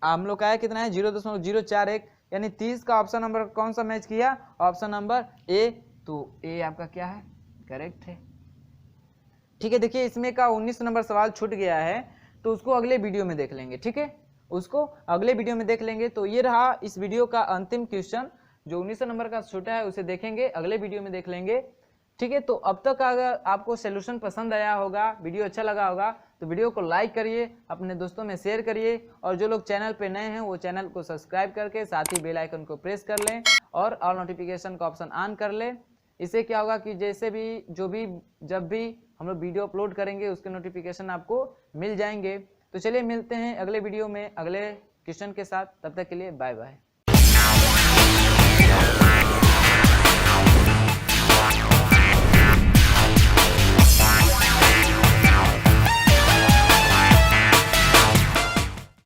हम लोग का है कितना है 0.041, यानी 30 का ऑप्शन नंबर कौन सा मैच किया, ऑप्शन नंबर ए। तो ए आपका क्या है, करेक्ट है। ठीक है, देखिए इसमें का 19 नंबर सवाल छूट गया है, तो उसको अगले वीडियो में देख लेंगे। ठीक है, उसको अगले वीडियो में देख लेंगे। तो ये रहा इस वीडियो का अंतिम क्वेश्चन, जो 19 नंबर का छूटा है उसे देखेंगे, अगले वीडियो में देख लेंगे। ठीक है, तो अब तक अगर आपको सॉल्यूशन पसंद आया होगा, वीडियो अच्छा लगा होगा, तो वीडियो को लाइक करिए, अपने दोस्तों में शेयर करिए, और जो लोग चैनल पे नए हैं वो चैनल को सब्सक्राइब करके साथ ही बेल आइकन को प्रेस कर लें और ऑल नोटिफिकेशन का ऑप्शन ऑन कर लें। इससे क्या होगा कि जैसे भी जब भी हम लोग वीडियो अपलोड करेंगे उसके नोटिफिकेशन आपको मिल जाएंगे। तो चलिए मिलते हैं अगले वीडियो में अगले क्वेश्चन के साथ, तब तक के लिए बाय बाय।